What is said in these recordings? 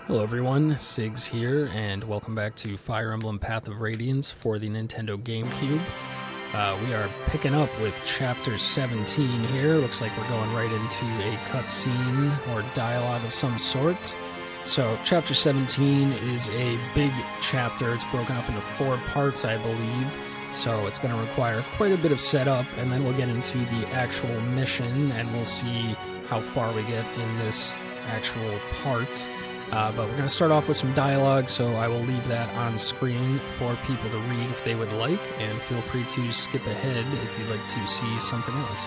Hello everyone, Sigs here, and welcome back to Fire Emblem Path of Radiance for the Nintendo Gamecube. We are picking up with Chapter 17 here. Looks like we're going right into a cutscene or dialogue of some sort. So, Chapter 17 is a big chapter. It's broken up into 4 parts, I believe. So it's going to require quite a bit of setup, and then we'll get into the actual mission, and we'll see how far we get in this actual part. But we're going to start off with some dialogue, so I will leave that on screen for people to read if they would like, and feel free to skip ahead if you'd like to see something else.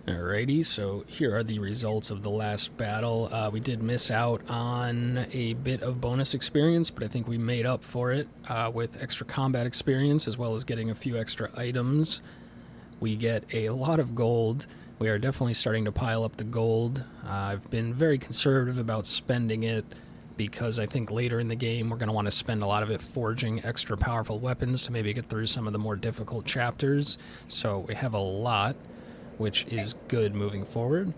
Alrighty, so here are the results of the last battle. We did miss out on a bit of bonus experience, but I think we made up for it with extra combat experience, as well as getting a few extra items. We get a lot of gold. We are definitely starting to pile up the gold. I've been very conservative about spending it, because I think later in the game we're going to want to spend a lot of it forging extra powerful weapons to maybe get through some of the more difficult chapters. So we have a lot, which is good moving forward,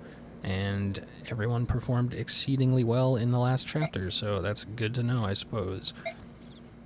and everyone performed exceedingly well in the last chapter, so that's good to know, I suppose.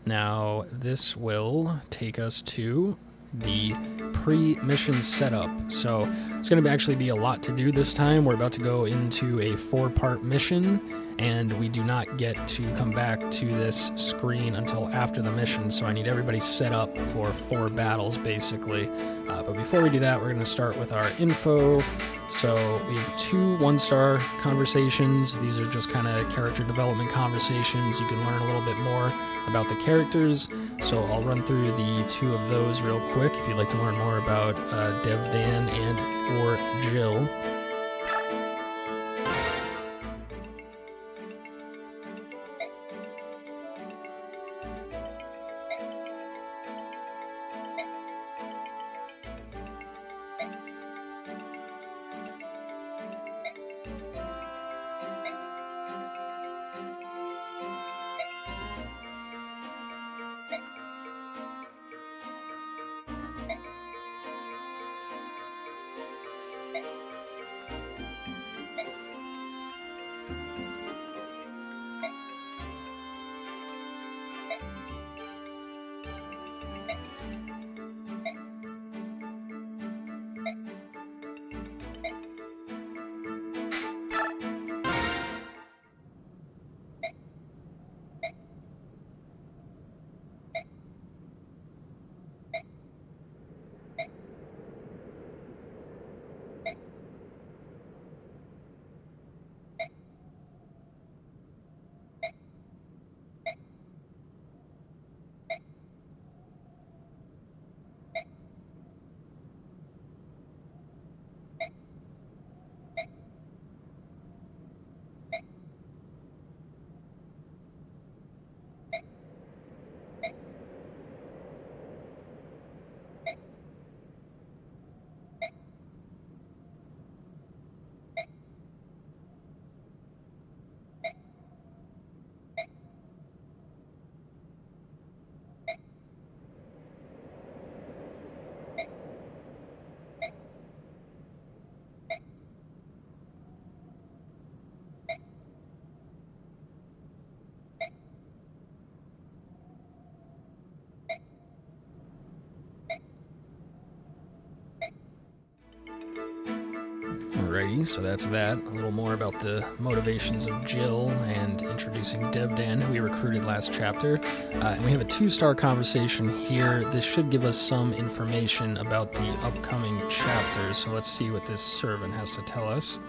Now, this will take us to the pre-mission setup. So it's going to actually be a lot to do this time. We're about to go into a 4-part mission, and we do not get to come back to this screen until after the mission, so I need everybody set up for 4 battles, basically. But before we do that, we're going to start with our info. So we have 2 1-star conversations. These are just kind of character development conversations. You can learn a little bit more about the characters. So I'll run through the 2 of those real quick if you'd like to learn more about Dev Dan and or Jill. Alrighty, so that's that. A little more about the motivations of Jill and introducing Devdan, who we recruited last chapter. And we have a 2-star conversation here. This should give us some information about the upcoming chapters. So let's see what this servant has to tell us.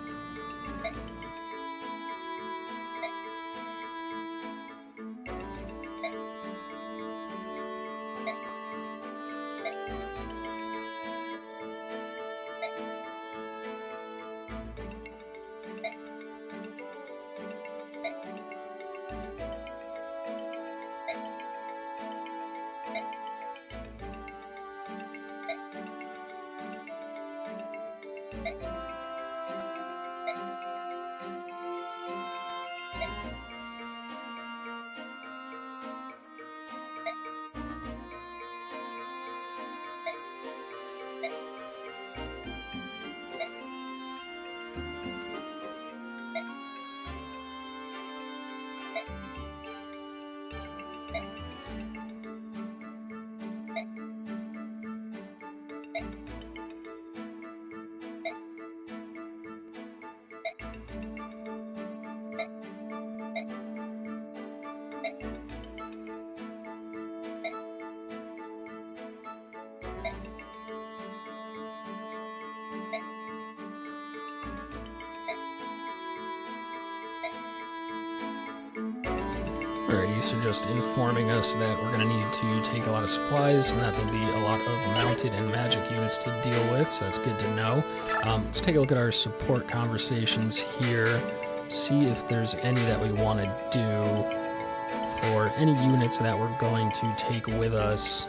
Alrighty, so just informing us that we're going to need to take a lot of supplies and that there'll be a lot of mounted and magic units to deal with, so that's good to know. Let's take a look at our support conversations here, see if there's any that we want to do for any units that we're going to take with us.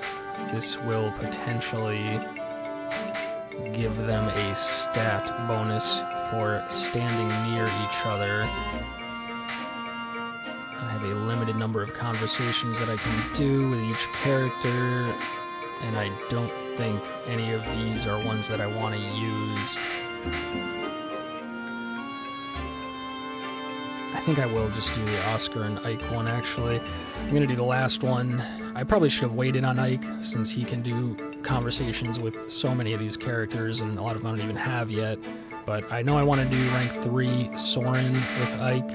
This will potentially give them a stat bonus for standing near each other. I have a limited number of conversations that I can do with each character, and I don't think any of these are ones that I want to use. I think I will just do the Oscar and Ike one, actually. I'm going to do the last one. I probably should have waited on Ike, since he can do conversations with so many of these characters, and a lot of them I don't even have yet. But I know I want to do rank 3 Soren with Ike,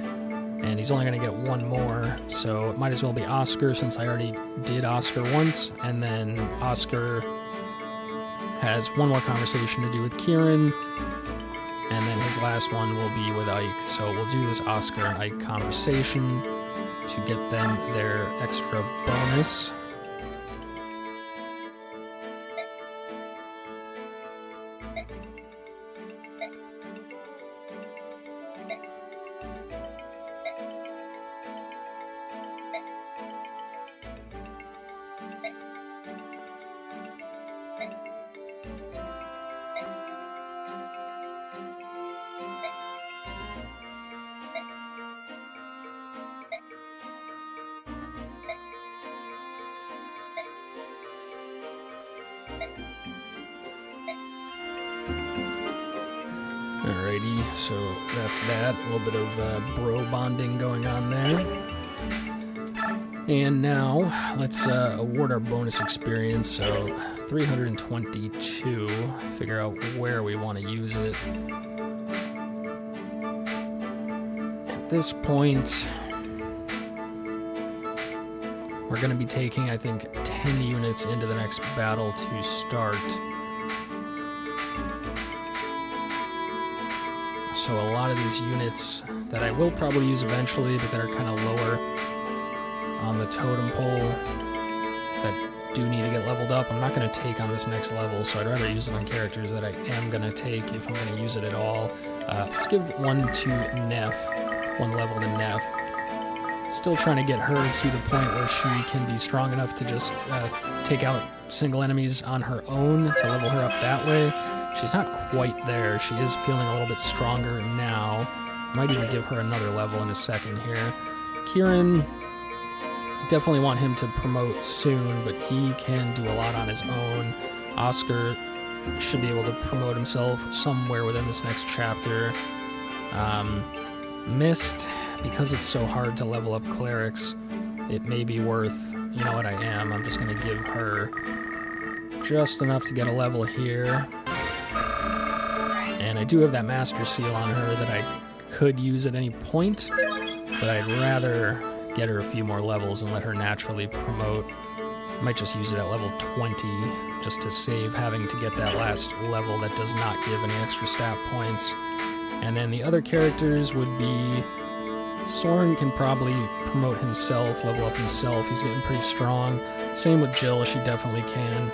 and he's only going to get one more, so it might as well be Oscar, since I already did Oscar once, and then Oscar has one more conversation to do with Kieran, and then his last one will be with Ike. So we'll do this Oscar and Ike conversation to get them their extra bonus. Alrighty, so that's that. A little bit of bro bonding going on there. And now, let's award our bonus experience. So, 322. Figure out where we want to use it. At this point, we're going to be taking, I think, 10 units into the next battle to start. So a lot of these units that I will probably use eventually, but that are kind of lower on the totem pole, that do need to get leveled up, I'm not going to take on this next level, so I'd rather use it on characters that I am going to take if I'm going to use it at all. Let's give one to Neff, one level to Neff. Still trying to get her to the point where she can be strong enough to just take out single enemies on her own, to level her up that way. She's not quite there. She is feeling a little bit stronger now. Might even give her another level in a second here. Kieran, definitely want him to promote soon, but he can do a lot on his own. Oscar should be able to promote himself somewhere within this next chapter. Mist, because it's so hard to level up clerics, it may be worth, you know what I am, I'm just going to give her just enough to get a level here. And I do have that Master Seal on her that I could use at any point, but I'd rather get her a few more levels and let her naturally promote. Might just use it at level 20 just to save having to get that last level that does not give any extra stat points. And then the other characters would be Soren can probably promote himself, level up himself. He's getting pretty strong. Same with Jill, she definitely can.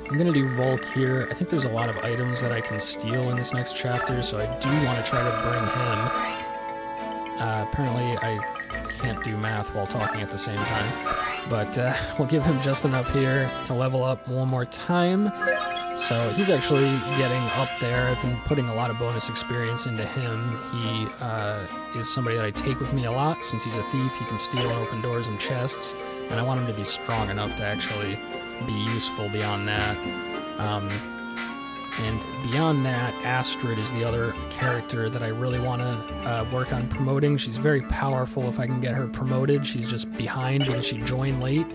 I'm gonna do Volk here. I think there's a lot of items that I can steal in this next chapter, so I do want to try to bring him. Apparently I can't do math while talking at the same time, but we'll give him just enough here to level up one more time. So he's actually getting up there. I've been putting a lot of bonus experience into him. He is somebody that I take with me a lot. Since he's a thief, he can steal and open doors and chests, and I want him to be strong enough to actually be useful beyond that. And beyond that, Astrid is the other character that I really want to work on promoting. She's very powerful if I can get her promoted. She's just behind because she joined late.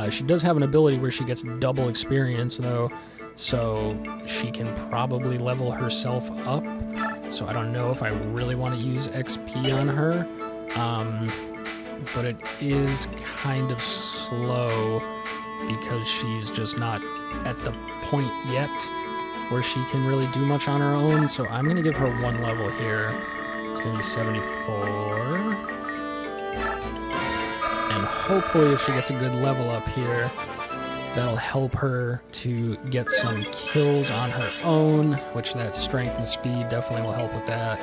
She does have an ability where she gets double experience, though, so she can probably level herself up. So I don't know if I really want to use XP on her, but it is kind of slow because she's just not at the point yet where she can really do much on her own. So I'm going to give her one level here. It's going to be 74. And hopefully if she gets a good level up here, that'll help her to get some kills on her own, which that strength and speed definitely will help with that.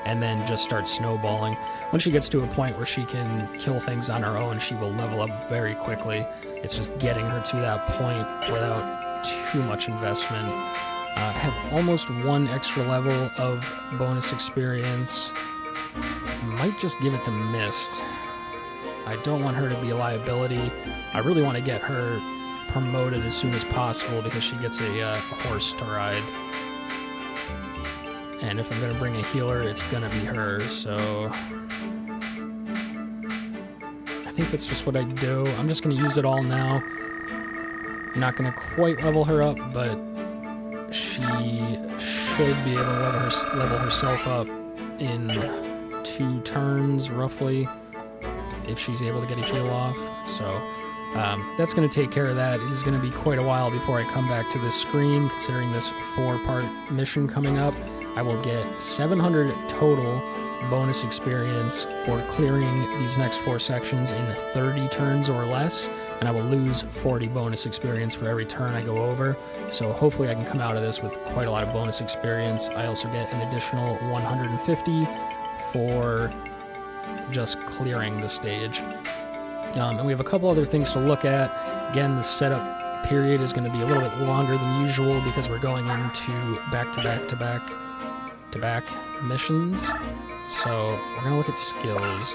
And then just start snowballing. When she gets to a point where she can kill things on her own, she will level up very quickly. It's just getting her to that point without too much investment. I have almost one extra level of bonus experience. Might just give it to Mist. I don't want her to be a liability. I really want to get her promoted as soon as possible because she gets a horse to ride. And if I'm going to bring a healer, it's going to be her, so I think that's just what I do. I'm just going to use it all now. I'm not going to quite level her up, but she should be able to level herself up in 2 turns, roughly, if she's able to get a heal off. So that's going to take care of that. It is going to be quite a while before I come back to this screen, considering this 4-part mission coming up. I will get 700 total bonus experience for clearing these next 4 sections in 30 turns or less, and I will lose 40 bonus experience for every turn I go over. So hopefully I can come out of this with quite a lot of bonus experience. I also get an additional 150 for just clearing the stage. And we have a couple other things to look at. Again, the setup period is going to be a little bit longer than usual because we're going into back-to-back missions. So we're going to look at skills.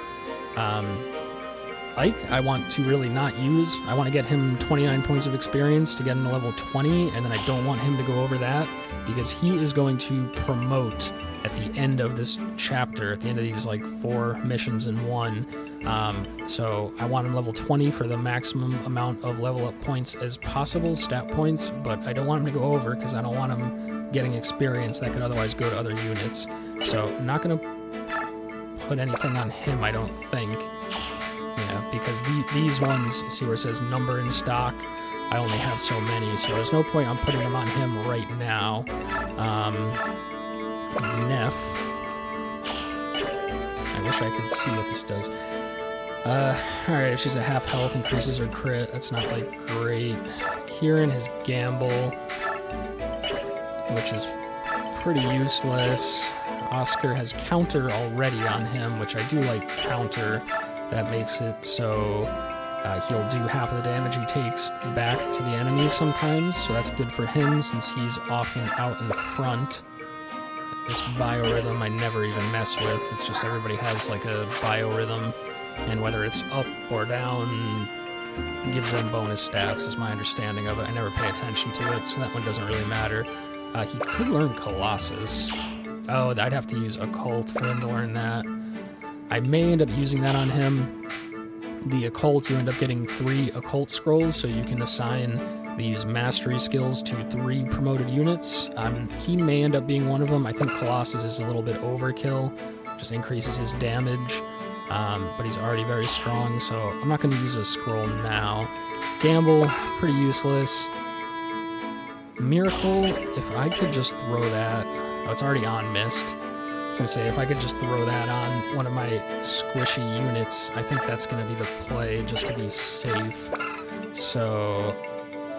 Ike, I want to really not use. I want to get him 29 points of experience to get him to level 20, and then I don't want him to go over that because he is going to promote at the end of this chapter, at the end of these like 4 missions in one. So I want him level 20 for the maximum amount of level up points as possible, stat points, but I don't want him to go over because I don't want him getting experience that could otherwise go to other units. So I'm not going to put anything on him, I don't think. Yeah, because these ones, see where it says number in stock, I only have so many, so there's no point on putting them on him right now. Neff. I wish I could see what this does. Alright, if she's at half health, increases her crit. That's not, like, great. Kieran has Gamble, which is pretty useless. Oscar has Counter already on him, which I do like Counter. That makes it so he'll do half of the damage he takes back to the enemy sometimes, so that's good for him since he's often out in the front. This biorhythm I never even mess with. It's just everybody has like a biorhythm, and whether it's up or down gives them bonus stats is my understanding of it. I never pay attention to it, so that one doesn't really matter. He could learn Colossus. Oh, I'd have to use Occult for him to learn that. I may end up using that on him. the occult, you end up getting 3 occult scrolls, so you can assign these mastery skills to 3 promoted units. He may end up being one of them. I think Colossus is a little bit overkill, just increases his damage, but he's already very strong, so I'm not going to use a scroll now. Gamble, pretty useless. Miracle, if I could just throw that... Oh, it's already on Mist. I was going to say, if I could just throw that on one of my squishy units, I think that's going to be the play, just to be safe. So...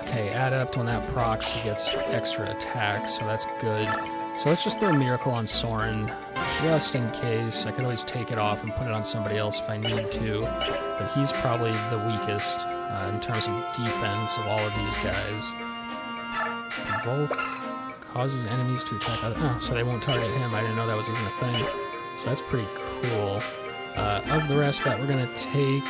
Okay, Adept, when that procs, he gets extra attack, so that's good. So let's just throw Miracle on Soren, just in case. I could always take it off and put it on somebody else if I need to, but he's probably the weakest in terms of defense of all of these guys. Volk causes enemies to attack other... Oh, so they won't target him. I didn't know that was even a thing. So that's pretty cool. Of the rest that we're going to take...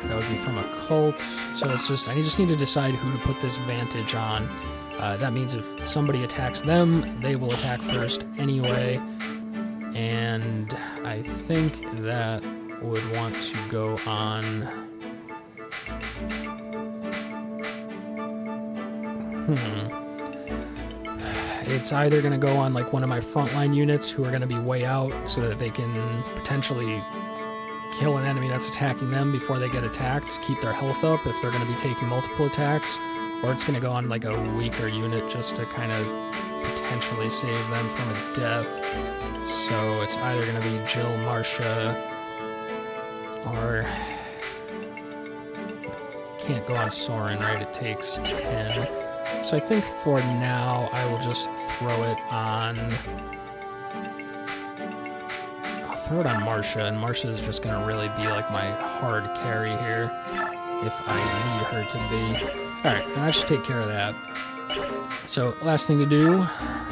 That would be from a cult. So it's just, I just need to decide who to put this Vantage on. That means if somebody attacks them, they will attack first anyway. And I think that would want to go on... It's either going to go on like one of my frontline units who are going to be way out so that they can potentially kill an enemy that's attacking them before they get attacked, keep their health up if they're going to be taking multiple attacks, or it's going to go on like a weaker unit just to kind of potentially save them from a death. So it's either going to be Jill, Marcia, or... Can't go on Soren, right? It takes 10. So I think for now I will just throw it on... Throw it on Marcia, and Marcia is just going to really be like my hard carry here if I need her to be. Alright, and I should take care of that. So, last thing to do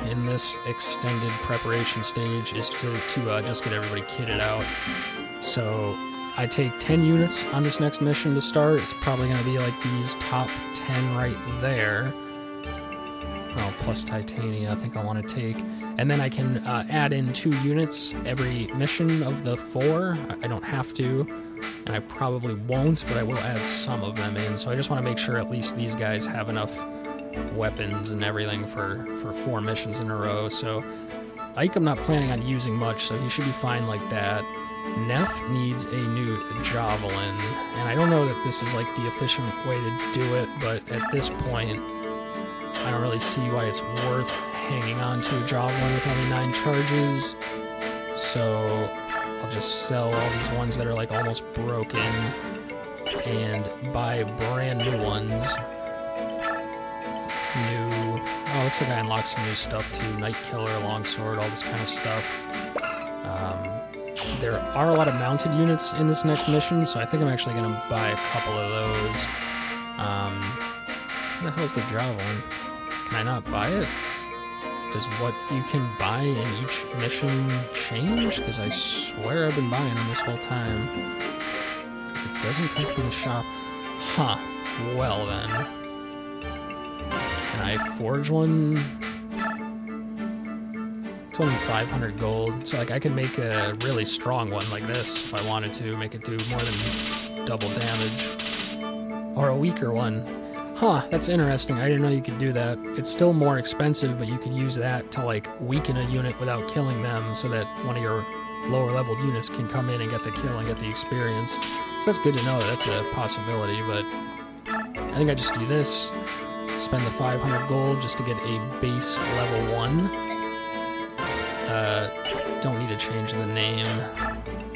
in this extended preparation stage is to just get everybody kitted out. So, I take 10 units on this next mission to start. It's probably going to be like these top 10 right there. Well, plus Titania, I think I want to take. And then I can add in 2 units every mission of the 4. I don't have to, and I probably won't, but I will add some of them in. So I just want to make sure at least these guys have enough weapons and everything for 4 missions in a row. So Ike I'm not planning on using much, so he should be fine like that. Neff needs a new Javelin, and I don't know that this is like the efficient way to do it, but at this point, I don't really see why it's worth hanging on to a Javelin with only 9 charges. So I'll just sell all these ones that are like almost broken and buy brand new ones. Oh, looks like I unlocked some new stuff too. Night Killer, Longsword, all this kind of stuff. There are a lot of mounted units in this next mission, so I think I'm actually going to buy a couple of those. What the hell's the Javelin? Can I not buy it? Does what you can buy in each mission change? Because I swear I've been buying them this whole time. It doesn't come from the shop. Huh. Well then. Can I forge one? It's only 500 gold. So like I could make a really strong one like this if I wanted to. Make it do more than double damage. Or a weaker one. Huh, that's interesting. I didn't know you could do that. It's still more expensive, but you could use that to, like, weaken a unit without killing them so that one of your lower-leveled units can come in and get the kill and get the experience. So that's good to know that that's a possibility, but I think I just do this, spend the 500 gold just to get a base level 1. Don't need to change the name,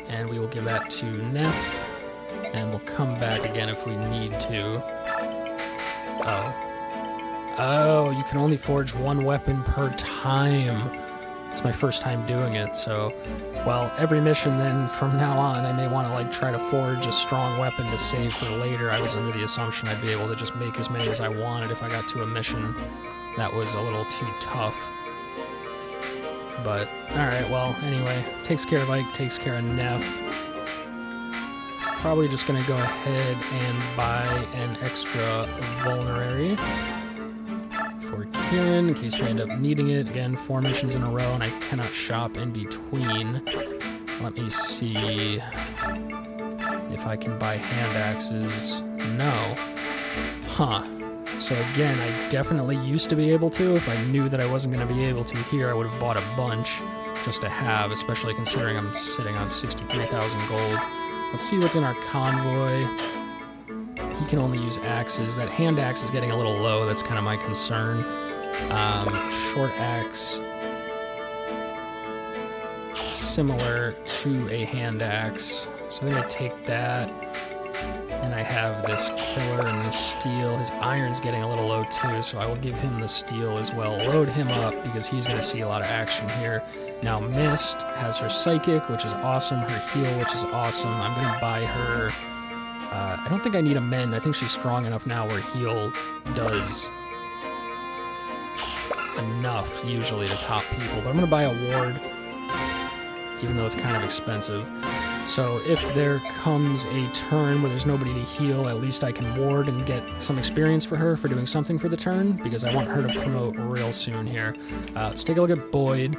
and we will give that to Neff, and we'll come back again if we need to. Oh, you can only forge 1 weapon per time. It's my first time doing it, so... Well, every mission then, from now on, I may want to, like, try to forge a strong weapon to save for later. I was under the assumption I'd be able to just make as many as I wanted if I got to a mission that was a little too tough. But, alright, well, anyway, takes care of Ike, takes care of Neff. Probably just gonna go ahead and buy an extra vulnerary for Kieran in case we end up needing it. Again, 4 missions in a row, and I cannot shop in between. Let me see if if I can buy hand axes. No. Huh. So again, I definitely used to be able to. If I knew that I wasn't going to be able to here, I would have bought a bunch just to have, especially considering I'm sitting on 63,000 gold. Let's see what's in our convoy. He can only use axes. That hand axe is getting a little low. That's kind of my concern. Short axe, similar to a hand axe. So I think I take that. And I have this killer and this steel. His iron's getting a little low too, so I will give him the steel as well. Load him up because he's going to see a lot of action here. Now Mist has her psychic, which is awesome. Her heal, which is awesome. I'm going to buy her... I don't think I need a mend. I think she's strong enough now where heal does enough usually to top people. But I'm going to buy a ward, even though it's kind of expensive. So if there comes a turn where there's nobody to heal, at least I can ward and get some experience for her for doing something for the turn, because I want her to promote real soon here. Let's take a look at Boyd.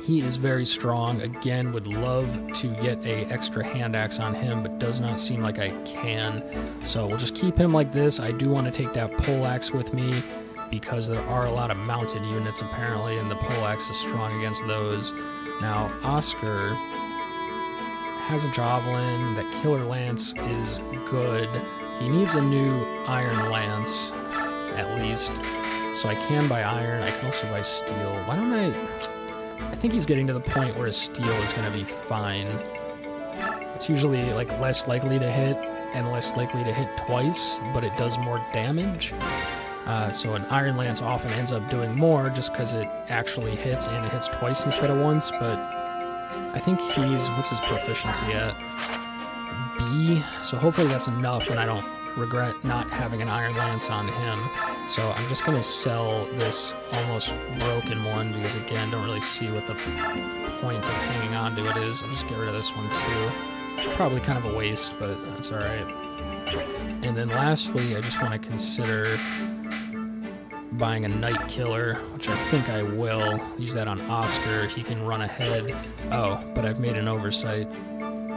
He is very strong. Again, would love to get a extra hand axe on him, but does not seem like I can. So we'll just keep him like this. I do want to take that pole axe with me, because there are a lot of mounted units apparently, and the pole axe is strong against those. Now, Oscar has a javelin. That killer lance is good. He needs a new iron lance, at least. So I can buy iron. I can also buy steel. Why don't I think he's getting to the point where his steel is going to be fine. It's usually like less likely to hit and less likely to hit twice, but it does more damage. So an iron lance often ends up doing more just because it actually hits and it hits twice instead of once, but I think he's, what's his proficiency at? B, so hopefully that's enough and I don't regret not having an iron lance on him. So I'm just going to sell this almost broken one because again, don't really see what the point of hanging on to it is. I'll just get rid of this one too. Probably kind of a waste, but that's alright. And then lastly, I just want to consider buying a Night Killer, which I think I will. Use that on Oscar. He can run ahead. Oh, but I've made an oversight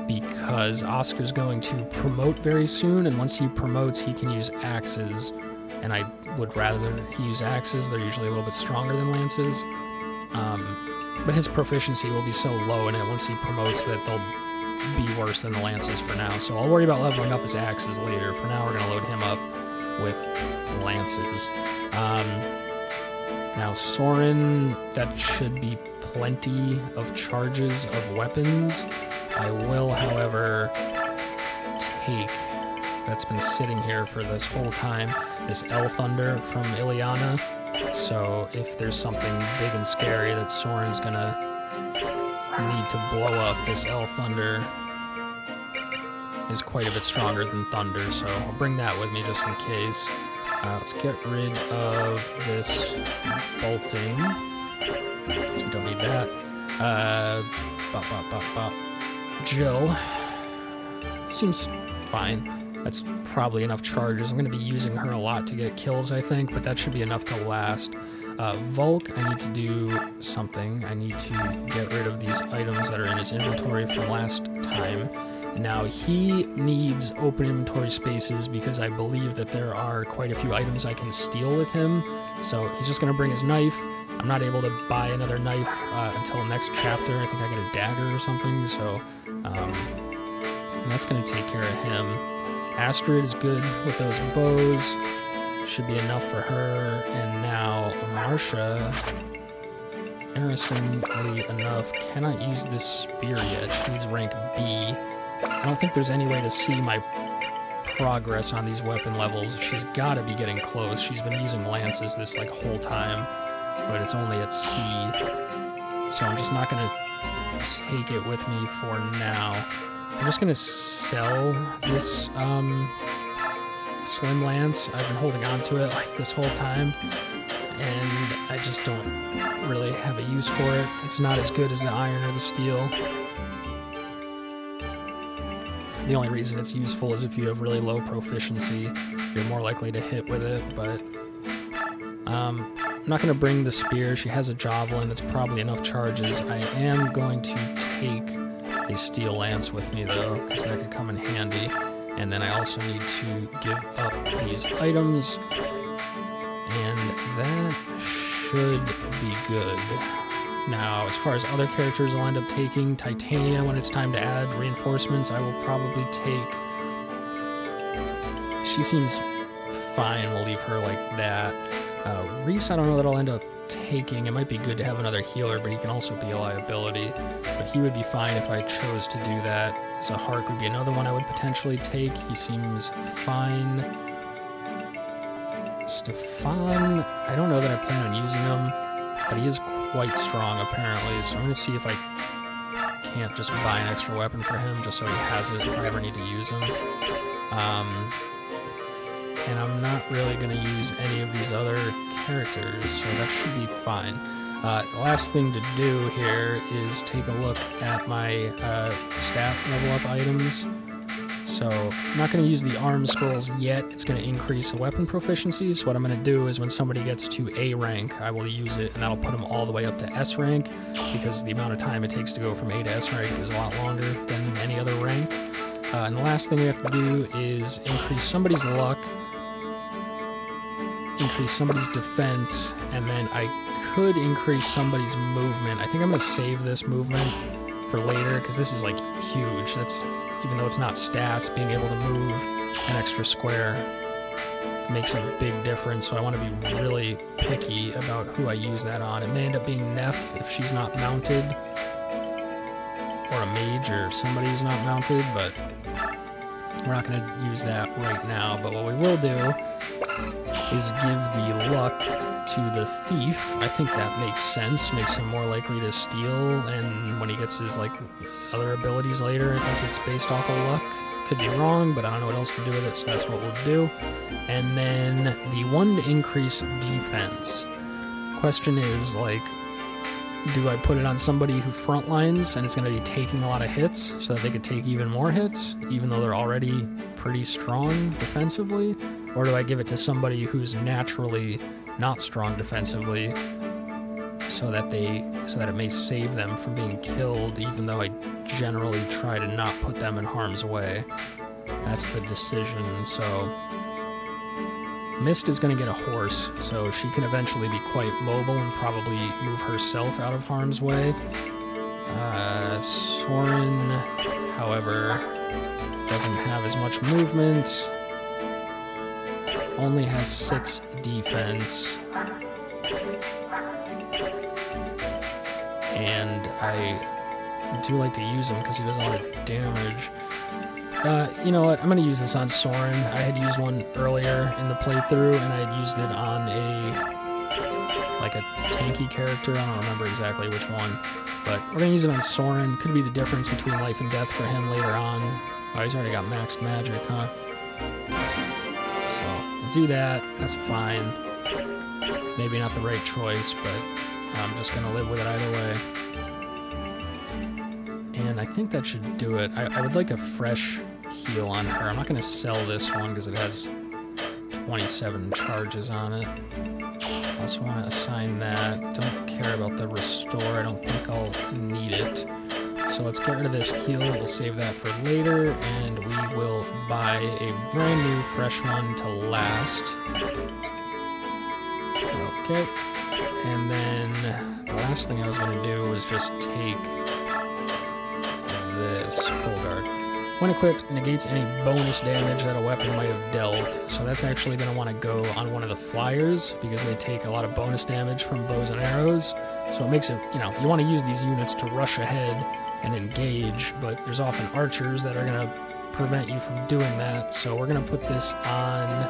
because Oscar's going to promote very soon, and once he promotes, he can use axes. And I would rather he use axes. They're usually a little bit stronger than lances. But his proficiency will be so low in it once he promotes that they'll be worse than the lances for now. So I'll worry about leveling up his axes later. For now, we're going to load him up with lances. Now Soren, that should be plenty of charges of weapons. I will, however, take, that's been sitting here for this whole time, this L Thunder from Ileana. So if there's something big and scary that Soren's gonna need to blow up, this L Thunder is quite a bit stronger than Thunder, so I'll bring that with me just in case. Let's get rid of this bolting, so we don't need that. Jill seems fine. That's probably enough charges. I'm going to be using her a lot to get kills, I think, but that should be enough to last. Volk, I need to do something. I need to get rid of these items that are in his inventory from last time. Now, he needs open inventory spaces because I believe that there are quite a few items I can steal with him. So he's just going to bring his knife. I'm not able to buy another knife until next chapter. I think I get a dagger or something, so that's going to take care of him. Astrid is good with those bows. Should be enough for her. And now Marcia, interestingly enough, cannot use this spear yet. She needs rank B. I don't think there's any way to see my progress on these weapon levels. She's got to be getting close. She's been using lances this like whole time, but it's only at C. So I'm just not going to take it with me for now. I'm just going to sell this Slim Lance. I've been holding on to it like this whole time, and I just don't really have a use for it. It's not as good as the iron or the steel. The only reason it's useful is if you have really low proficiency, you're more likely to hit with it, but I'm not going to bring the spear. She has a javelin. That's probably enough charges. I am going to take a steel lance with me, though, because that could come in handy. And then I also need to give up these items, and that should be good. Now, as far as other characters I'll end up taking, Titania, when it's time to add reinforcements, I will probably take... She seems fine, we'll leave her like that. Reese, I don't know that I'll end up taking. It might be good to have another healer, but he can also be a liability. But he would be fine if I chose to do that. Zahark would be another one I would potentially take. He seems fine. Stefan, I don't know that I plan on using him, but he is quite strong apparently, so I'm going to see if I can't just buy an extra weapon for him just so he has it if I ever need to use him. And I'm not really going to use any of these other characters, so that should be fine. The last thing to do here is take a look at my stat level up items. So I'm not going to use the arm scrolls yet. It's going to increase the weapon proficiency. So what I'm going to do is when somebody gets to A rank, I will use it, and that'll put them all the way up to S rank, because the amount of time it takes to go from A to S rank is a lot longer than any other rank. And the last thing we have to do is increase somebody's luck, increase somebody's defense, and then I could increase somebody's movement. I think I'm going to save this movement for later, because this is like huge. That's, even though it's not stats, being able to move an extra square makes a big difference, so I want to be really picky about who I use that on. It may end up being Neff if she's not mounted, or a mage or somebody who's not mounted, but we're not going to use that right now. But what we will do is give the luck to the thief. I think that makes sense, makes him more likely to steal, and when he gets his like other abilities later, I think it's based off of luck. Could be wrong, but I don't know what else to do with it, so that's what we'll do. And then the one to increase defense. Question is, like, do I put it on somebody who frontlines and is going to be taking a lot of hits so that they could take even more hits, even though they're already pretty strong defensively? Or do I give it to somebody who's naturally not strong defensively so that it may save them from being killed, even though I generally try to not put them in harm's way? That's the decision. So Mist is going to get a horse, so she can eventually be quite mobile and probably move herself out of harm's way. Soren, however, doesn't have as much movement, only has 6 defense, and I do like to use him because he does a lot of damage. You know what? I'm going to use this on Soren. I had used one earlier in the playthrough, and I had used it on a tanky character. I don't remember exactly which one, but we're going to use it on Soren. Could be the difference between life and death for him later on. Oh, he's already got maxed magic, huh? So we'll do that. That's fine. Maybe not the right choice, but I'm just going to live with it either way. And I think that should do it. I would like a fresh heal on her. I'm not going to sell this one because it has 27 charges on it. I also want to assign that. Don't care about the restore. I don't think I'll need it. So let's get rid of this heal. We'll save that for later, and we will buy a brand new fresh one to last. Okay. And then the last thing I was going to do was just take this full guard. When equipped, negates any bonus damage that a weapon might have dealt. So that's actually going to want to go on one of the flyers because they take a lot of bonus damage from bows and arrows. So it makes it, you want to use these units to rush ahead and engage, but there's often archers that are going to prevent you from doing that. So we're going to put this on...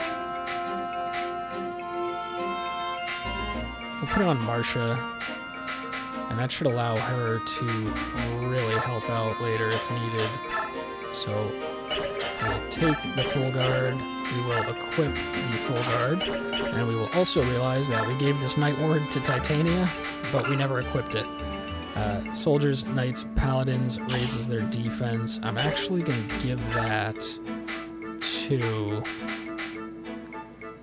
We'll put it on Marcia, and that should allow her to really help out later if needed. So we'll take the full guard, we will equip the full guard, and we will also realize that we gave this Night Ward to Titania, but we never equipped it. Soldiers, Knights, Paladins raises their defense. I'm actually going to give that to...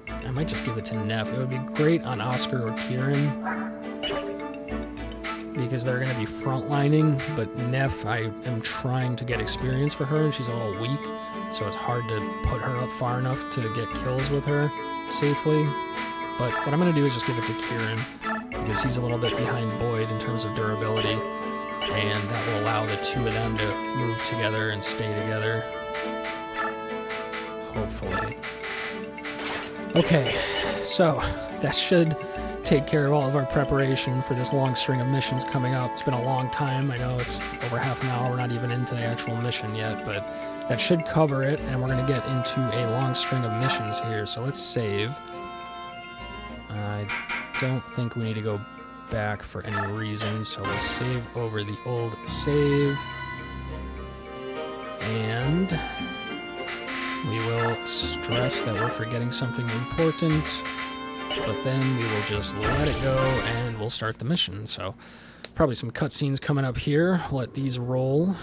I might just give it to Neff. It would be great on Oscar or Kieran, because they're going to be frontlining, but Neff, I am trying to get experience for her, and she's a little weak, so it's hard to put her up far enough to get kills with her safely. But what I'm going to do is just give it to Kieran, because he's a little bit behind Boyd in terms of durability, and that will allow the two of them to move together and stay together. Hopefully. Okay, so that should take care of all of our preparation for this long string of missions coming up. It's been a long time. I know it's over half an hour. We're not even into the actual mission yet, but that should cover it, and we're going to get into a long string of missions here. So let's save. I don't think we need to go back for any reason, so we'll save over the old save. And we will stress that we're forgetting something important, but then we will just let it go and we'll start the mission. So probably some cutscenes coming up here. Let these roll.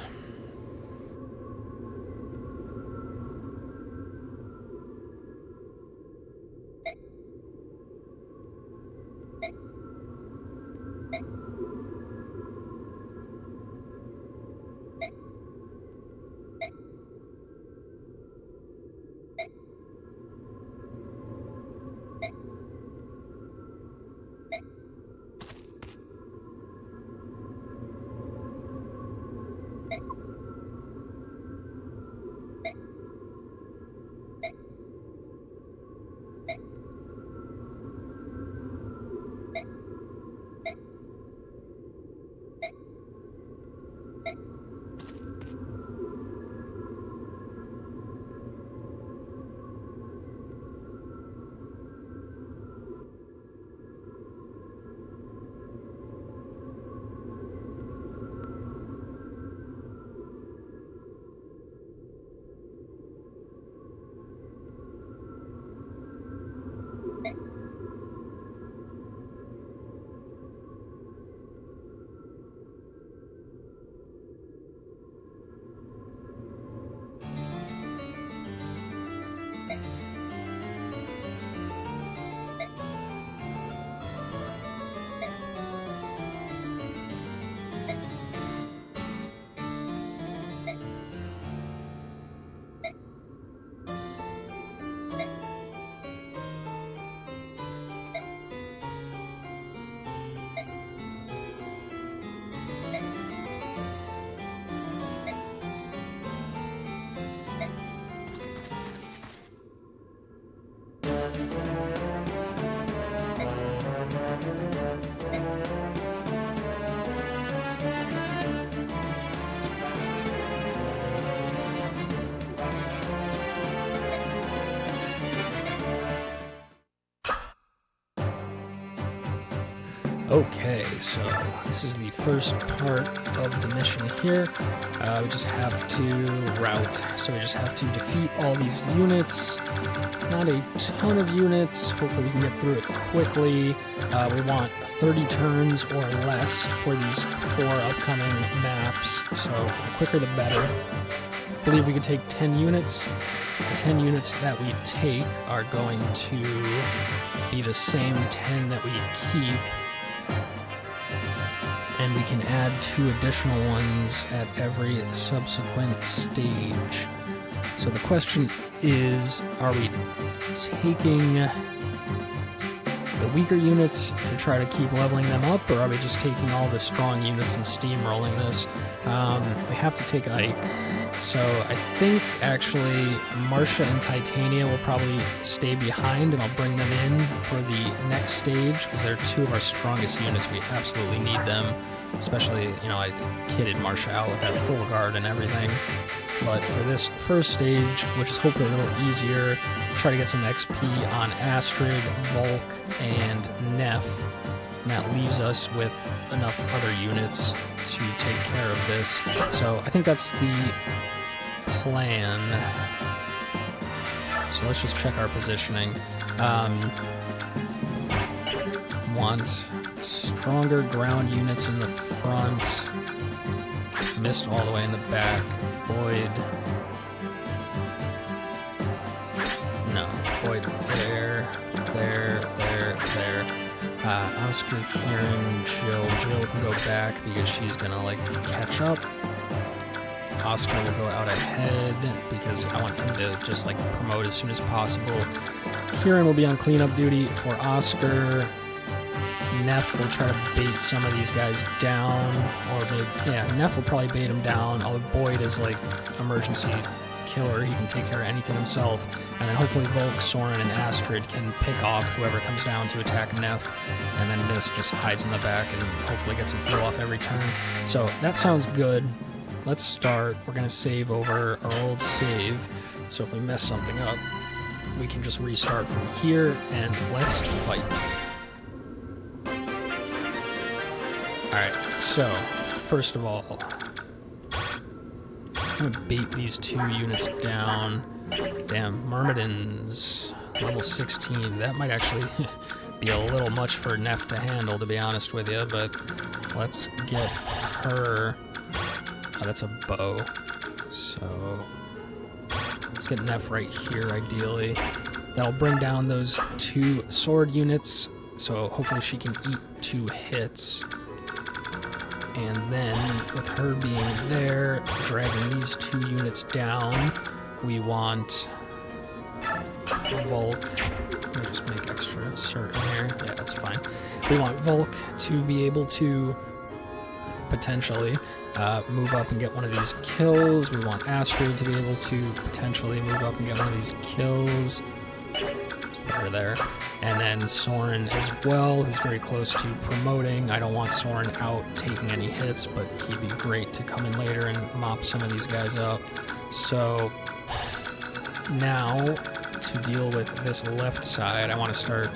Okay, so this is the first part of the mission here. We just have to route, so we just have to defeat all these units. Not a ton of units, hopefully we can get through it quickly. We want 30 turns or less for these 4 upcoming maps, so the quicker the better. I believe we could take 10 units. The 10 units that we take are going to be the same 10 that we keep. And we can add 2 additional ones at every subsequent stage. So the question is, are we taking the weaker units to try to keep leveling them up, or are we just taking all the strong units and steamrolling this? We have to take Ike. So I think actually Marcia and Titania will probably stay behind, and I'll bring them in for the next stage because they're 2 of our strongest units. We absolutely need them, especially, you know, I kitted Marcia out with that full guard and everything. But for this first stage, which is hopefully a little easier, try to get some XP on Astrid, Volk, and Neff. And that leaves us with enough other units to take care of this. So I think that's the plan. So let's just check our positioning. Want stronger ground units in the front. Missed all the way in the back. Boyd. No. Boyd there, there, there, there. Oscar, Kieran, Jill. Jill can go back because she's gonna, like, catch up. Oscar will go out ahead because I want him to just, like, promote as soon as possible. Kieran will be on cleanup duty for Oscar. Neff will try to bait some of these guys down, or maybe, yeah, Neff will probably bait him down. Although Boyd is, like, emergency killer, he can take care of anything himself, and then hopefully Volk, Soren, and Astrid can pick off whoever comes down to attack Neff, and then Mist just hides in the back and hopefully gets a heal off every turn. So that sounds good. Let's start. We're going to save over our old save, so if we mess something up, we can just restart from here, and let's fight. Alright, so, first of all, I'm gonna bait these 2 units down. Damn, Myrmidon's level 16. That might actually be a little much for Neff to handle, to be honest with you, but let's get her... Oh, that's a bow. So, let's get Neff right here, ideally. That'll bring down those 2 sword units, so hopefully she can eat 2 hits. And then, with her being there, dragging these 2 units down, we want Volk. Let me just make extra certain here. Yeah, that's fine. We want Volk to be able to potentially move up and get one of these kills. We want Astrid to be able to potentially move up and get one of these kills. Let's put her there. And then Soren as well, who's very close to promoting. I don't want Soren out taking any hits, but he'd be great to come in later and mop some of these guys up. So now, to deal with this left side, I want to start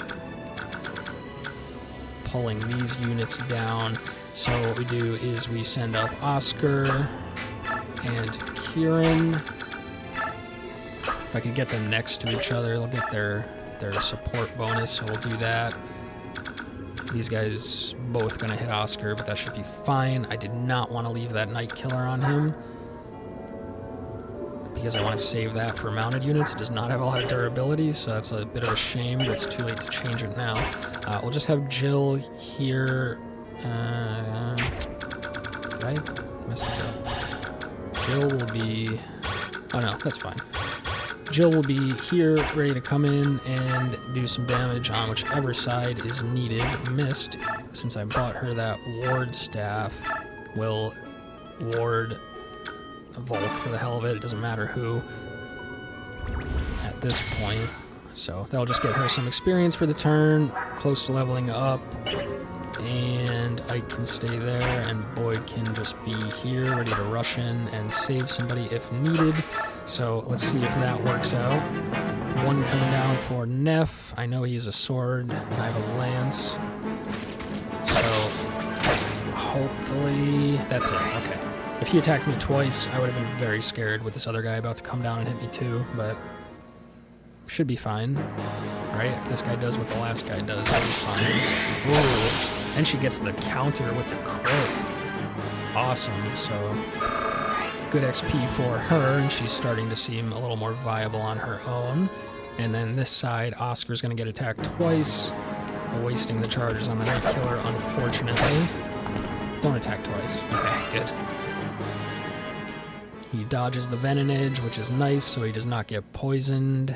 pulling these units down. So what we do is we send up Oscar and Kieran. If I could get them next to each other, they'll get their support bonus, so we'll do that. These guys both gonna hit Oscar, but that should be fine. I did not want to leave that Night Killer on him because I want to save that for mounted units. It does not have a lot of durability, so that's a bit of a shame, but it's too late to change it now. We'll just have Jill here. Did I mess this up? Jill will be... Oh no, that's fine. Jill will be here, ready to come in and do some damage on whichever side is needed. Mist, since I bought her that ward staff, will ward Volk for the hell of it. It doesn't matter who at this point. So that'll just get her some experience for the turn, close to leveling up. And I can stay there, and Boyd can just be here, ready to rush in and save somebody if needed. So let's see if that works out. 1 coming down for Neff. I know he's a sword, and I have a lance. So hopefully that's it. Okay. If he attacked me twice, I would have been very scared with this other guy about to come down and hit me too, but should be fine. Right? If this guy does what the last guy does, it'll be fine. Whoa. And she gets the counter with the crit. Awesome. So good XP for her, and she's starting to seem a little more viable on her own. And then this side, Oscar's going to get attacked twice, wasting the charges on the Night Killer, unfortunately. Don't attack twice. Okay, good. He dodges the Venom Edge, which is nice, so he does not get poisoned.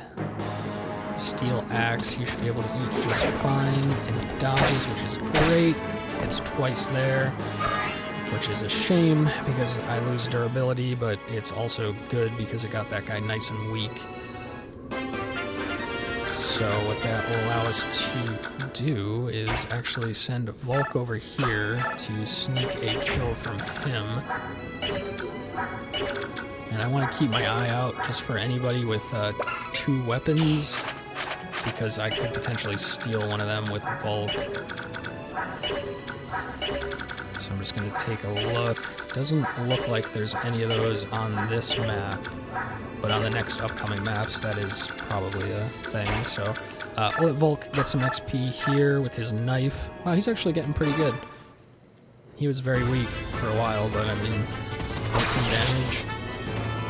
Steel Axe, he should be able to eat just fine, and he dodges, which is great. It's twice there, which is a shame because I lose durability, but it's also good because it got that guy nice and weak. So what that will allow us to do is actually send Volk over here to sneak a kill from him. And I want to keep my eye out just for anybody with 2 weapons, because I could potentially steal one of them with Volk. So I'm just going to take a look. Doesn't look like there's any of those on this map, but on the next upcoming maps, that is probably a thing. So we'll let Volk get some XP here with his knife. Wow, he's actually getting pretty good. He was very weak for a while, but I mean, 14 damage.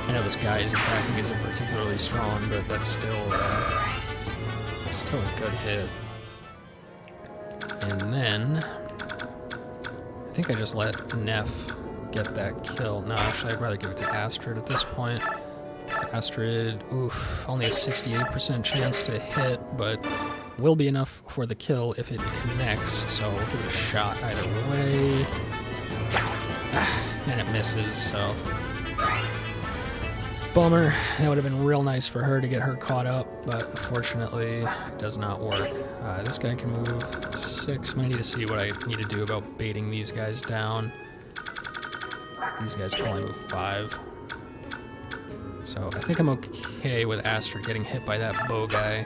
I know this guy's attacking isn't particularly strong, but that's still a good hit. And then I think I just let Neff get that kill. No, actually, I'd rather give it to Astrid at this point. Astrid, oof, only a 68% chance to hit, but will be enough for the kill if it connects, so we'll give it a shot either way. And it misses, so bummer. That would have been real nice for her to get her caught up, but unfortunately it does not work. This guy can move 6. I'm gonna need to see what I need to do about baiting these guys down. These guys can only move 5. So I think I'm okay with Astrid getting hit by that bow guy,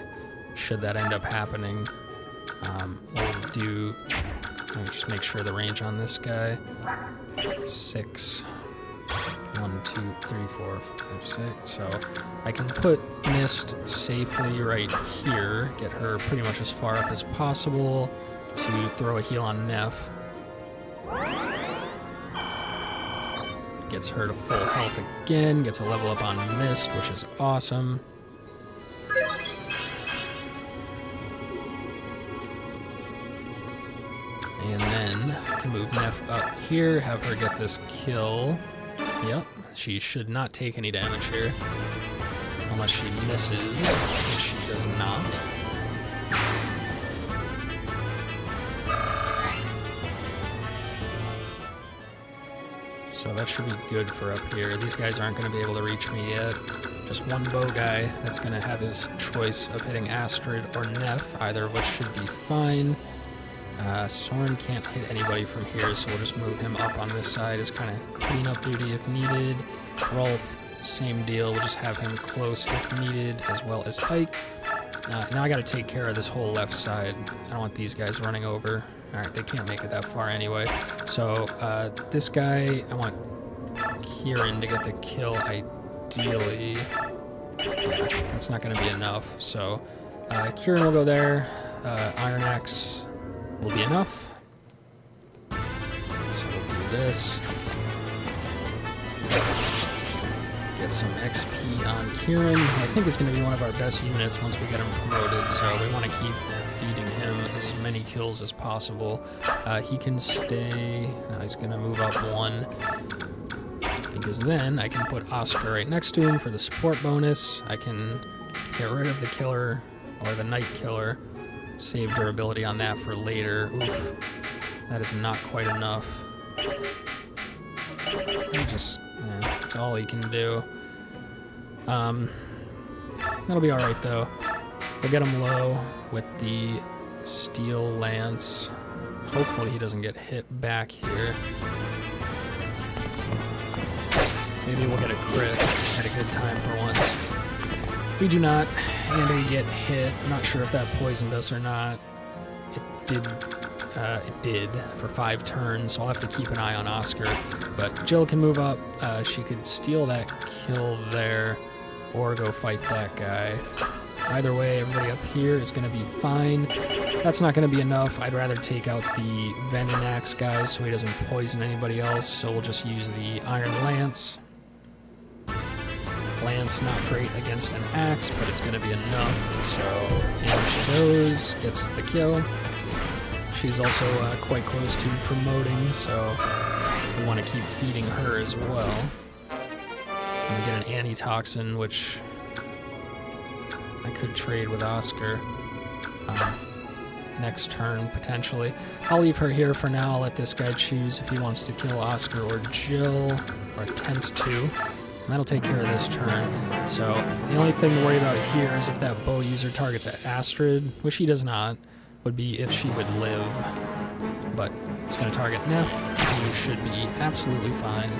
should that end up happening. Let me just make sure the range on this guy. 6. 1, 2, 3, 4, 5, 6. So I can put Mist safely right here, get her pretty much as far up as possible to throw a heal on Neff. Gets her to full health again, gets a level up on Mist, which is awesome. And then I can move Neff up here, have her get this kill. Yep, she should not take any damage here. Unless she misses, which she does not. So that should be good for up here. These guys aren't going to be able to reach me yet. Just one bow guy that's going to have his choice of hitting Astrid or Neff, either of which should be fine. Soren can't hit anybody from here, so we'll just move him up on this side as kind of cleanup duty if needed. Rolf, same deal. We'll just have him close if needed, as well as Ike. Now I got to take care of this whole left side. I don't want these guys running over. Alright, they can't make it that far anyway. So, this guy, I want Kieran to get the kill ideally. That's not going to be enough. So, Kieran will go there. Iron Axe will be enough. So we'll do this. Get some XP on Kieran, who I think is going to be one of our best units once we get him promoted, so we want to keep feeding him as many kills as possible. He can stay... No, he's going to move up 1, because then I can put Oscar right next to him for the support bonus. I can get rid of the killer, or the night killer, save durability on that for later. Oof, that is not quite enough. That's all he can do. That'll be alright though. We'll get him low with the steel lance. Hopefully he doesn't get hit back here. Maybe we'll get a crit at a good time for once. We do not, and we get hit. I'm not sure if that poisoned us or not. It did for 5 turns, so I'll have to keep an eye on Oscar. But Jill can move up. She could steal that kill there, or go fight that guy. Either way, everybody up here is going to be fine. That's not going to be enough. I'd rather take out the Venom Axe guys so he doesn't poison anybody else, so we'll just use the Iron Lance. Lance, not great against an axe, but it's going to be enough. So, in she goes, gets the kill. She's also quite close to promoting, so we want to keep feeding her as well. And we get an antitoxin, which I could trade with Oscar next turn, potentially. I'll leave her here for now. I'll let this guy choose if he wants to kill Oscar or Jill, or attempt to. And that'll take care of this turn. So the only thing to worry about here is if that bow user targets Astrid, which he does not, would be if she would live. But it's going to target Neff, who should be absolutely fine.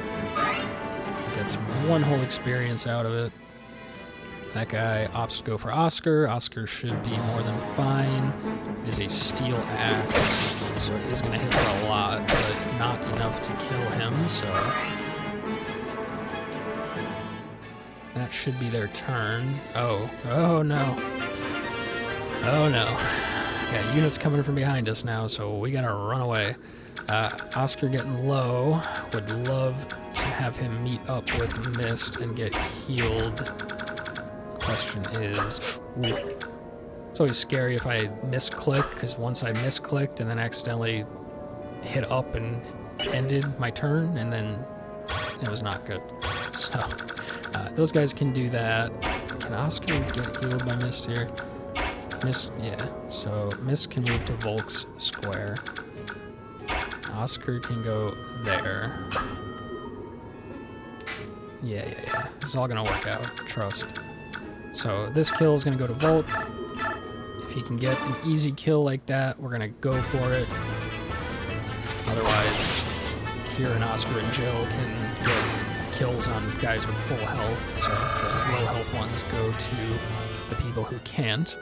Gets 1 whole experience out of it. That guy opts to go for Oscar. Oscar should be more than fine. It is a steel axe, so it is going to hit for a lot, but not enough to kill him, so that should be their turn. Oh no. Oh no. Okay, units coming from behind us now, so we gotta run away. Oscar getting low. Would love to have him meet up with Mist and get healed. Question is... Ooh. It's always scary if I misclick, because once I misclicked and then accidentally hit up and ended my turn, and then it was not good. So, those guys can do that. Can Oscar get healed by Mist here? Mist, yeah. So, Mist can move to Volk's square. Oscar can go there. Yeah. This is all gonna work out. Trust. So, this kill is gonna go to Volk. If he can get an easy kill like that, we're gonna go for it. Otherwise, Kieran, Oscar, and Jill can get kills on guys with full health, so the low health ones go to the people who can't.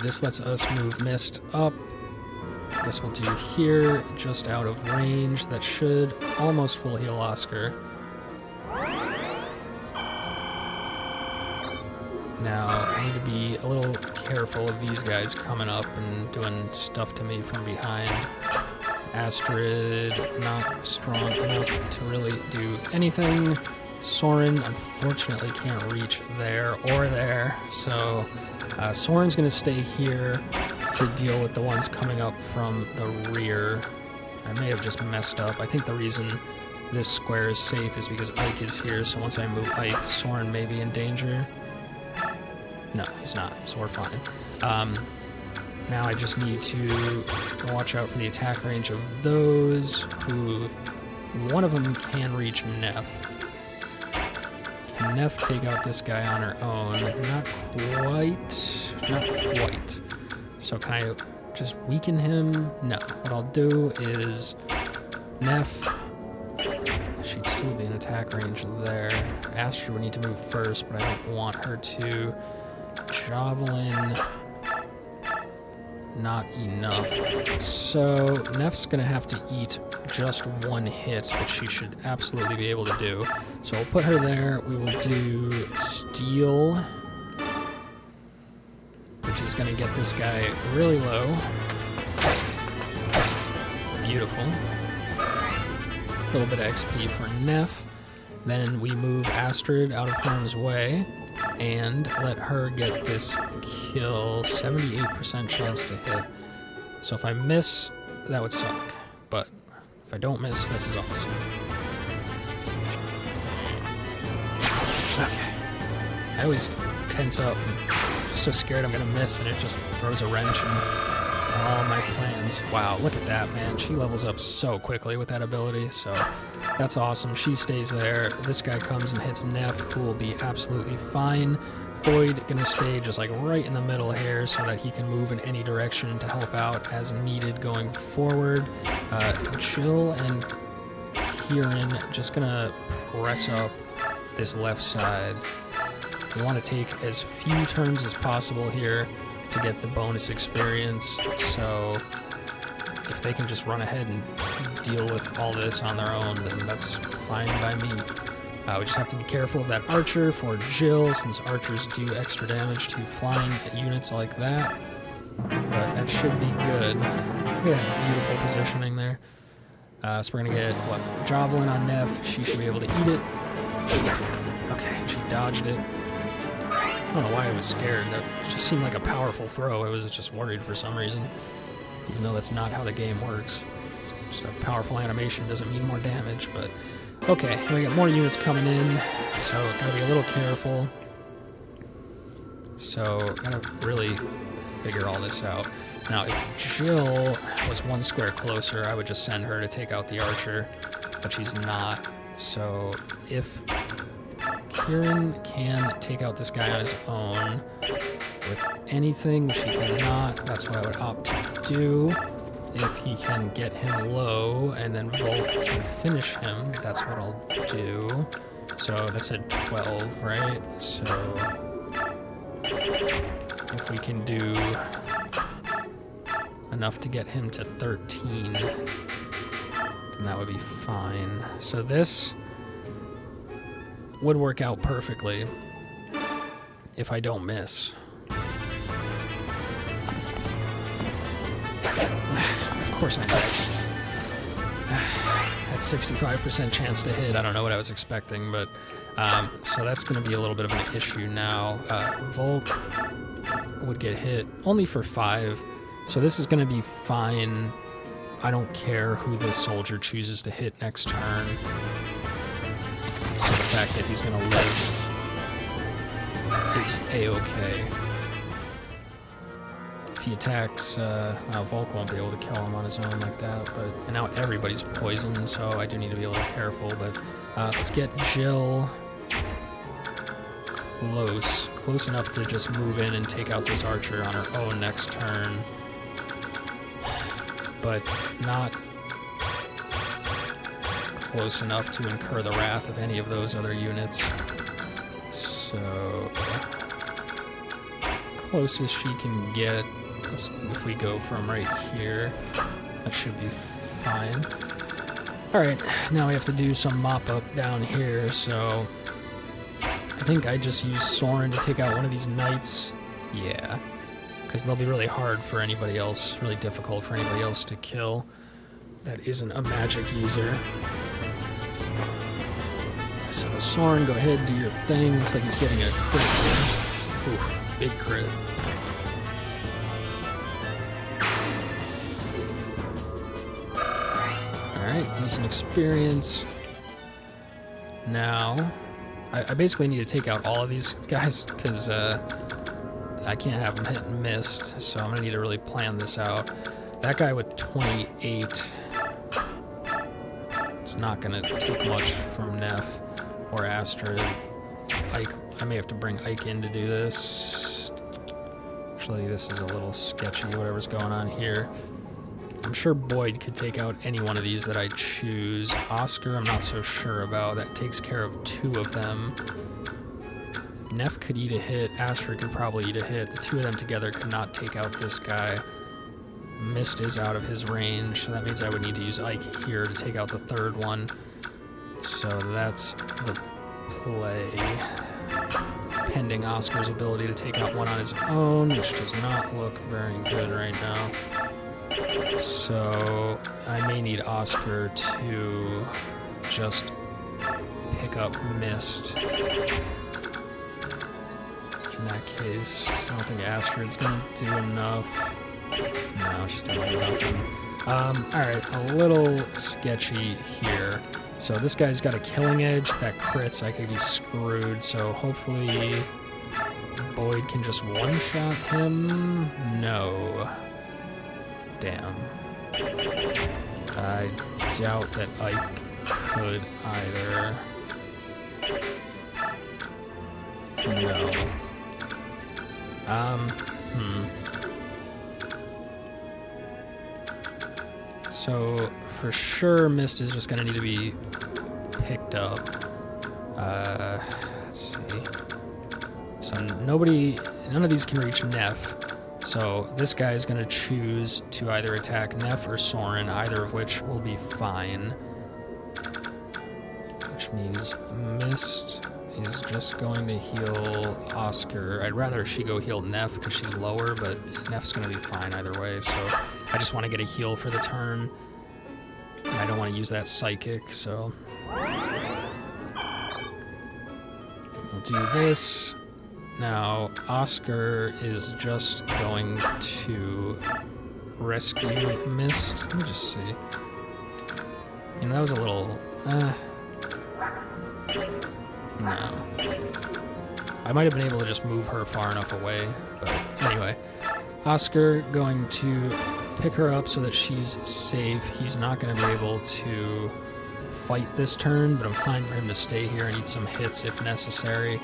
This lets us move Mist up. This will do here, just out of range. That should almost full heal Oscar. Now, I need to be a little careful of these guys coming up and doing stuff to me from behind. Astrid, not strong enough to really do anything. Soren, unfortunately, can't reach there or there, so Soren's going to stay here to deal with the ones coming up from the rear. I may have just messed up. I think the reason this square is safe is because Ike is here, so once I move Ike, Soren may be in danger. No, he's not, so we're fine. Now I just need to watch out for the attack range of those who... One of them can reach Neff. Can Neff take out this guy on her own? Not quite. Not quite. So can I just weaken him? No. What I'll do is... Neff... She'd still be in attack range there. Astrid would need to move first, but I don't want her to. Javelin... Not enough. So Neff's gonna have to eat just one hit, which she should absolutely be able to do. So we'll put her there. We will do Steel, which is gonna get this guy really low. Beautiful. A little bit of XP for Neff. Then we move Astrid out of harm's way and let her get this kill. 78% chance to hit. So if I miss, that would suck. But if I don't miss, this is awesome. Okay. I always tense up. I'm so scared I'm gonna miss, and it just throws a wrench in all my plans. Wow, look at that, man. She levels up so quickly with that ability, so that's awesome. She stays there. This guy comes and hits Neff, who will be absolutely fine. Boyd gonna stay just like right in the middle here so that he can move in any direction to help out as needed going forward. Jill and Kieran just gonna press up this left side. We want to take as few turns as possible here to get the bonus experience, so if they can just run ahead and deal with all this on their own, then that's fine by me. We just have to be careful of that archer for Jill, since archers do extra damage to flying units like that. But that should be good. Yeah, beautiful positioning there. So we're gonna get, what, Javelin on Neff. She should be able to eat it. Okay, she dodged it. I don't know why I was scared. That just seemed like a powerful throw. I was just worried for some reason, even though that's not how the game works. Just a powerful animation doesn't mean more damage, but okay, we got more units coming in, so gotta be a little careful. So gotta really figure all this out. Now, if Jill was one square closer, I would just send her to take out the archer, but she's not. So if Kieran can take out this guy on his own with anything, which he cannot, that's what I would opt to do. If he can get him low and then Volk can finish him, that's what I'll do. So that's at 12, right? So if we can do enough to get him to 13, then that would be fine. So this would work out perfectly if I don't miss. Of course I miss. At 65% chance to hit, I don't know what I was expecting, but so that's going to be a little bit of an issue now. Volk would get hit, only for 5. So this is going to be fine. I don't care who this soldier chooses to hit next turn. So the fact that he's going to live is A-okay. If he attacks, Volk won't be able to kill him on his own like that, and now everybody's poisoned, so I do need to be a little careful, but let's get Jill close enough to just move in and take out this archer on her own next turn, but not close enough to incur the wrath of any of those other units. So closest she can get, if we go from right here, that should be fine. Alright, now we have to do some mop-up down here, so I think I just use Soren to take out one of these knights. Yeah, because they'll be really hard for anybody else, really difficult for anybody else to kill that isn't a magic user. So Soren, go ahead, do your thing. Looks like he's getting a crit here. Oof, big crit. Alright, decent experience. Now, I basically need to take out all of these guys, because I can't have them hit and missed, so I'm going to need to really plan this out. That guy with 28, it's not going to take much from Neff or Astrid. Ike, I may have to bring Ike in to do this. Actually, this is a little sketchy, whatever's going on here. I'm sure Boyd could take out any one of these that I choose. Oscar, I'm not so sure about. That takes care of 2 of them. Neff could eat a hit. Astrid could probably eat a hit. The 2 of them together could not take out this guy. Mist is out of his range, so that means I would need to use Ike here to take out the 3rd one. So that's the play. Pending Oscar's ability to take out one on his own, which does not look very good right now. So I may need Oscar to just pick up Mist. In that case, I don't think Astrid's gonna do enough. No, she's doing nothing. Alright, a little sketchy here. So this guy's got a killing edge. If that crits, I could be screwed. So hopefully Boyd can just one-shot him. No. Damn. I doubt that Ike could either. No. So, for sure, Mist is just gonna need to be picked up. Let's see. So none of these can reach Neff. So this guy is gonna choose to either attack Neff or Soren, either of which will be fine. Which means Mist is just going to heal Oscar. I'd rather she go heal Neff because she's lower, but Neff's going to be fine either way, so I just want to get a heal for the turn. And I don't want to use that Psychic, so we'll do this. Now, Oscar is just going to rescue Mist. Let me just see. You know, that was a little... No. I might have been able to just move her far enough away, but anyway. Oscar going to pick her up so that she's safe. He's not going to be able to fight this turn, but I'm fine for him to stay here and eat some hits if necessary.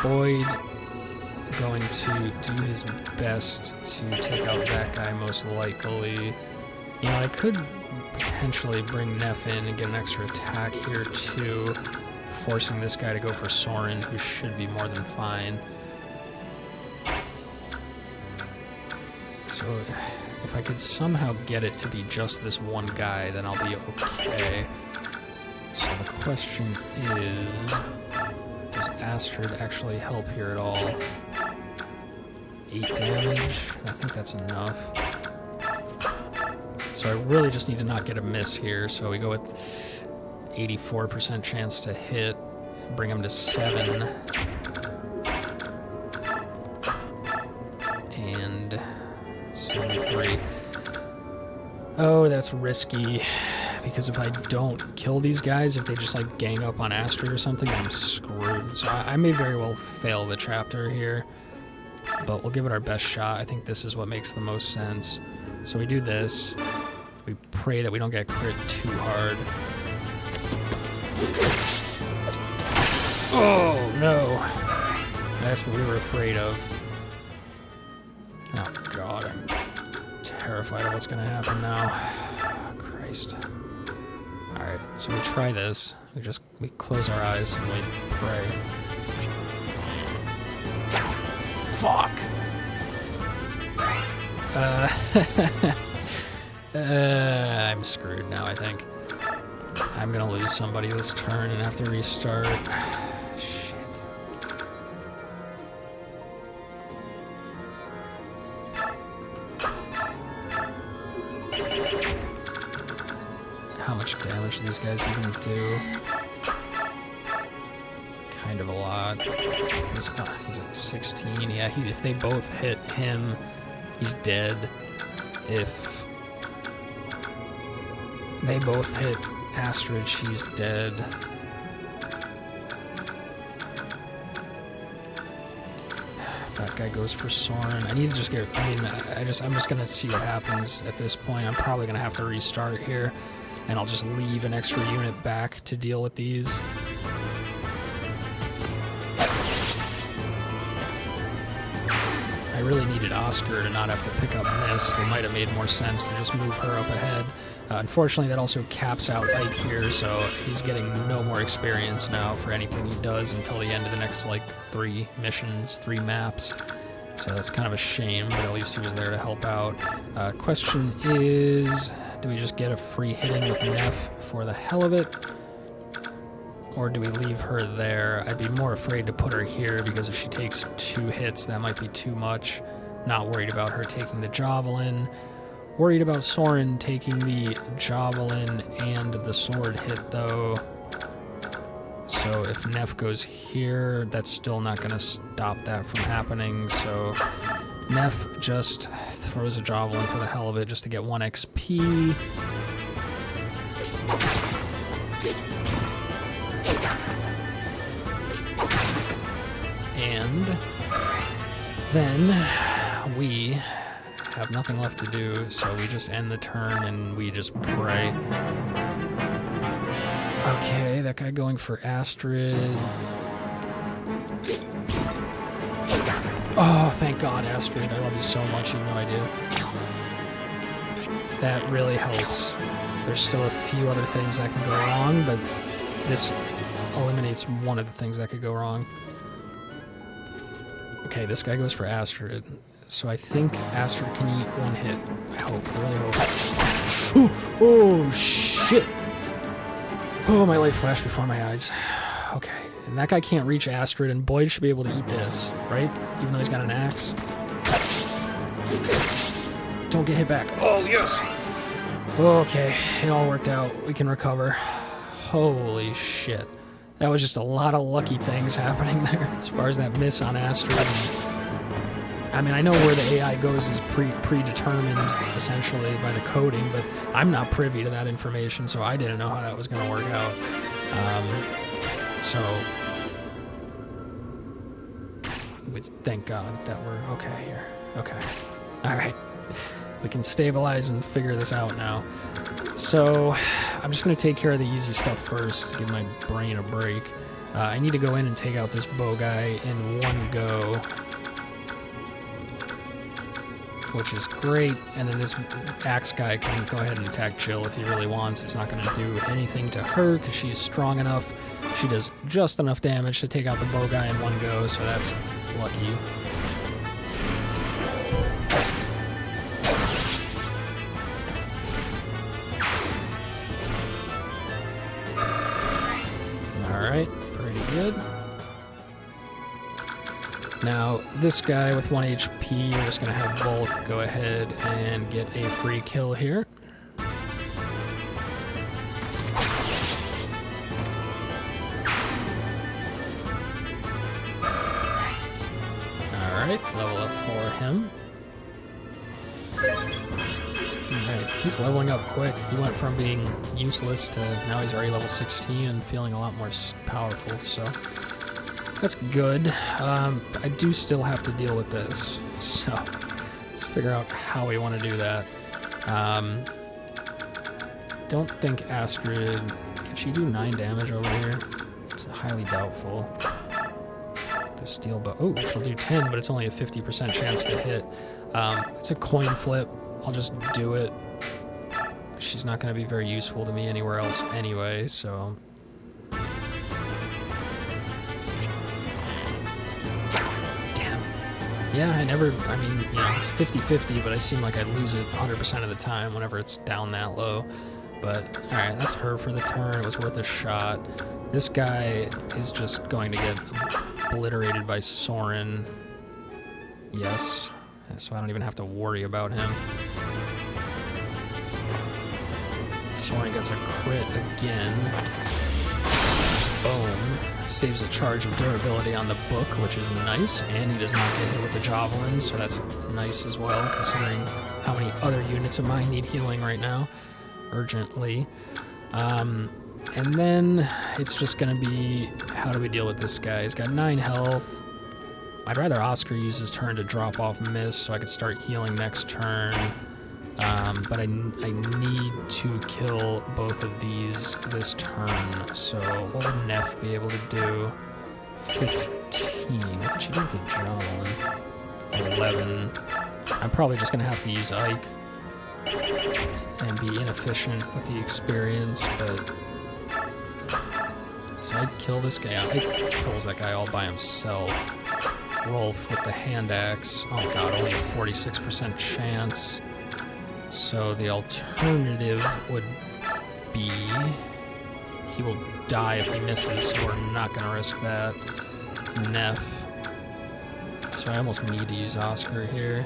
Boyd going to do his best to take out that guy most likely. You know, I could potentially bring Neff in and get an extra attack here too, forcing this guy to go for Soren, who should be more than fine. So if I could somehow get it to be just this one guy, then I'll be okay. So the question is, does Astrid actually help here at all? 8 damage? I think that's enough. So I really just need to not get a miss here. So we go with 84% chance to hit, bring him to 7. Oh, that's risky. Because if I don't kill these guys, if they just like gang up on Astrid or something, I'm screwed. So I may very well fail the chapter here. But we'll give it our best shot. I think this is what makes the most sense. So we do this. We pray that we don't get crit too hard. Oh, no. That's what we were afraid of. Oh, God. I'm terrified of what's going to happen now. Christ. Alright, so we try this. We close our eyes and we pray. Fuck! I'm screwed now, I think. I'm gonna lose somebody this turn and have to restart. Shit. How much damage do these guys even do? Kind of a lot. He's at 16. Yeah, if they both hit him, he's dead. If they both hit Astrid, she's dead. If that guy goes for Soren, I need to just get. I mean, I'm just gonna see what happens at this point. I'm probably gonna have to restart here, and I'll just leave an extra unit back to deal with these. I really needed Oscar to not have to pick up Mist. It might have made more sense to just move her up ahead. Unfortunately, that also caps out Ike here, so he's getting no more experience now for anything he does until the end of the next, like, 3 missions, 3 maps. So that's kind of a shame, but at least he was there to help out. Question is, do we just get a free hit in with Neff for the hell of it? Or do we leave her there? I'd be more afraid to put her here because if she takes 2 hits, that might be too much. Not worried about her taking the Javelin. Worried about Soren taking the Javelin and the sword hit, though. So if Neff goes here, that's still not going to stop that from happening. So Neff just throws a Javelin for the hell of it just to get 1 XP. And then we have nothing left to do, so we just end the turn and we just pray. Okay, that guy going for Astrid. Oh, thank God, Astrid. I love you so much, you have no idea. That really helps. There's still a few other things that can go wrong, but this eliminates one of the things that could go wrong. Okay, this guy goes for Astrid. So I think Astrid can eat 1 hit. I hope. I really hope. Oh, shit. Oh, my light flashed before my eyes. Okay. And that guy can't reach Astrid, and Boyd should be able to eat this, right? Even though he's got an axe. Don't get hit back. Oh, yes. Okay. It all worked out. We can recover. Holy shit. That was just a lot of lucky things happening there as far as that miss on Astrid. I mean, I know where the AI goes is predetermined, essentially, by the coding, but I'm not privy to that information, so I didn't know how that was going to work out. But thank God that we're okay here. Okay. All right. We can stabilize and figure this out now. So I'm just going to take care of the easy stuff first to give my brain a break. I need to go in and take out this bow guy in 1 go, which is great. And then this axe guy can go ahead and attack Jill if he really wants. It's not going to do anything to her because she's strong enough. She does just enough damage to take out the bow guy in 1 go, so that's lucky. Alright, pretty good. Now, this guy with 1 HP, we're just going to have Volk go ahead and get a free kill here. Alright, level up for him. Alright, He's leveling up quick. He went from being useless to now he's already level 16 and feeling a lot more powerful, so that's good. I do still have to deal with this, so let's figure out how we want to do that. Don't think Astrid... Can she do 9 damage over here? It's highly doubtful. To steal, but oh, she'll do 10, but it's only a 50% chance to hit. It's a coin flip. I'll just do it. She's not going to be very useful to me anywhere else anyway, so... Damn. Yeah, I mean, you know, it's 50-50, but I seem like I lose it 100% of the time whenever it's down that low. But, alright, that's her for the turn. It was worth a shot. This guy is just going to get obliterated by Soren. Yes. So I don't even have to worry about him. Soren gets a crit again. Boom. Saves a charge of durability on the book, which is nice, and he does not get hit with the javelin, so that's nice as well, considering how many other units of mine need healing right now, urgently. And then it's just going to be, how do we deal with this guy? He's got 9 health. I'd rather Oscar use his turn to drop off Mist so I could start healing next turn. But I need to kill both of these this turn. So what would Neff be able to do? 15. What could she do with the javelin? 11. I'm probably just going to have to use Ike and be inefficient with the experience, but... Does Ike kill this guy? Ike kills that guy all by himself. Rolf with the hand axe. Oh god, only a 46% chance. So the alternative would be... He will die if he misses, so we're not going to risk that. Neff. So I almost need to use Oscar here.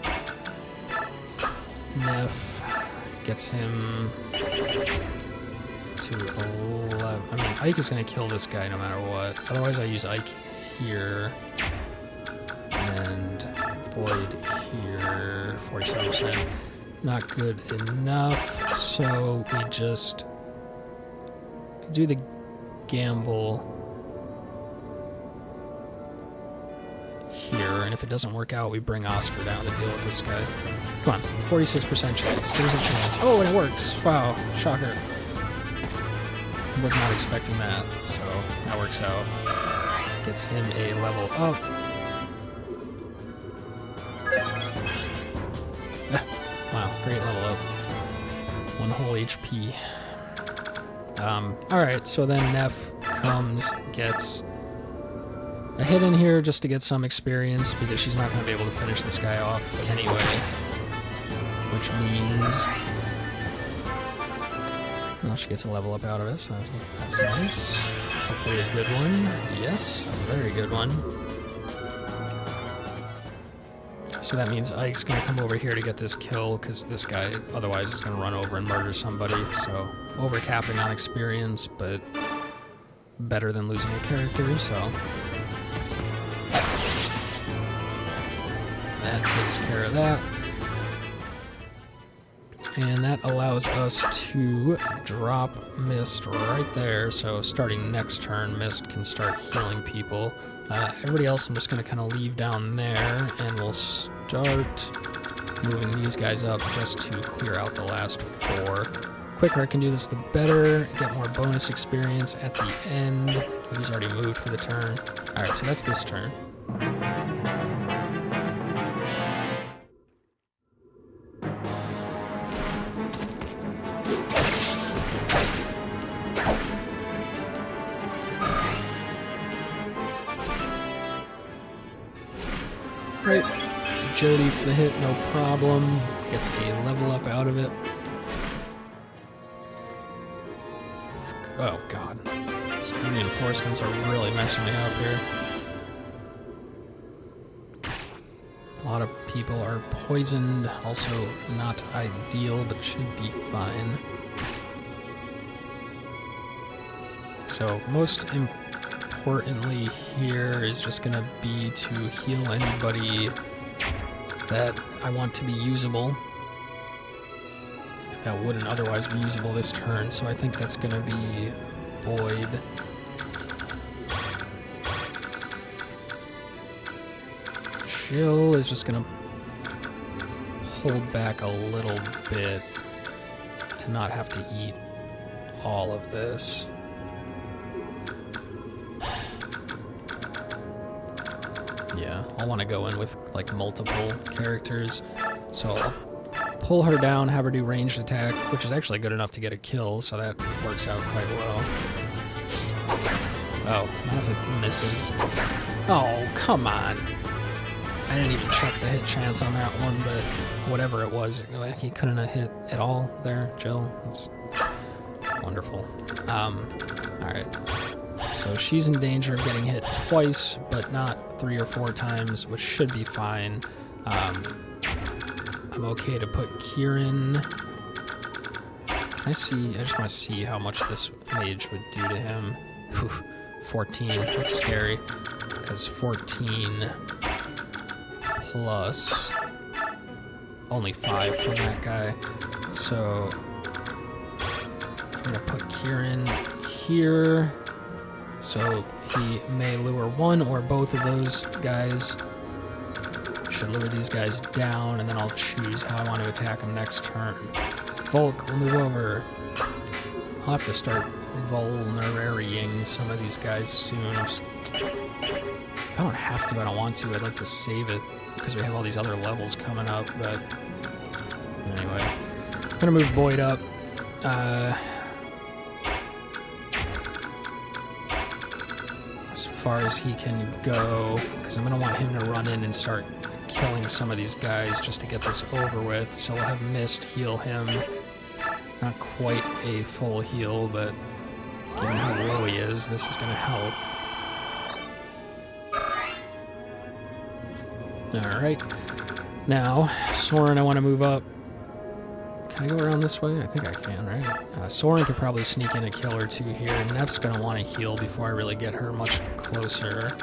Neff gets him to 11. I mean, Ike is going to kill this guy no matter what. Otherwise, I use Ike here. And Boyd here. 47%. Not good enough. So we just do the gamble here. And if it doesn't work out, we bring Oscar down to deal with this guy. Come on. 46% chance. There's a chance. Oh, and it works. Wow. Shocker. Was not expecting that, so that works out. Gets him a level up. Wow, great level up. 1 whole HP. Alright, so then Neff comes, gets a hit in here just to get some experience, because she's not going to be able to finish this guy off anyway. Which means... Well, she gets a level up out of it, so that's nice. Hopefully a good one. Yes, a very good one. So that means Ike's going to come over here to get this kill, because this guy otherwise is going to run over and murder somebody. So overcapping on experience, but better than losing a character, so... That takes care of that. And that allows us to drop Mist right there, so starting next turn, Mist can start healing people. Everybody else I'm just going to kind of leave down there, and we'll start moving these guys up just to clear out the last 4. Quicker I can do this, the better. Get more bonus experience at the end. He's already moved for the turn. Alright, so that's this turn. Right, Jode eats the hit, no problem. Gets a level up out of it. Oh god. These reinforcements are really messing me up here. A lot of people are poisoned, also not ideal, but should be fine. So most importantly here is just going to be to heal anybody that I want to be usable. that wouldn't otherwise be usable this turn, so I think that's going to be Boyd. Jill is just going to hold back a little bit to not have to eat all of this. Yeah, I'll want to go in with like multiple characters, so I'll pull her down, have her do ranged attack, which is actually good enough to get a kill, so that works out quite well. Oh, not if it misses. Oh, come on. I didn't even check the hit chance on that one, but whatever it was, he couldn't have hit at all there, Jill. That's wonderful. Alright. So she's in danger of getting hit twice, but not 3 or 4 times, which should be fine. I'm okay to put Kieran. Can I see? I just want to see how much this mage would do to him. Whew, 14. That's scary. Because 14 plus only 5 from that guy. So I'm going to put Kieran here. So he may lure one or both of those guys. Should lure these guys down, and then I'll choose how I want to attack them next turn. Volk will move over. I'll have to start vulnerating some of these guys soon. If I don't have to, I don't want to. I'd like to save it because we have all these other levels coming up, but anyway. I'm gonna move Boyd up. As far as he can go, because I'm gonna want him to run in and start killing some of these guys just to get this over with. So we'll have Mist heal him. Not quite a full heal, but given how low he is, this is gonna help. Alright. Now, Soren, I want to move up. Can I go around this way? I think I can, right? Soren could probably sneak in a kill or 2 here. Neff's going to want to heal before I really get her much closer.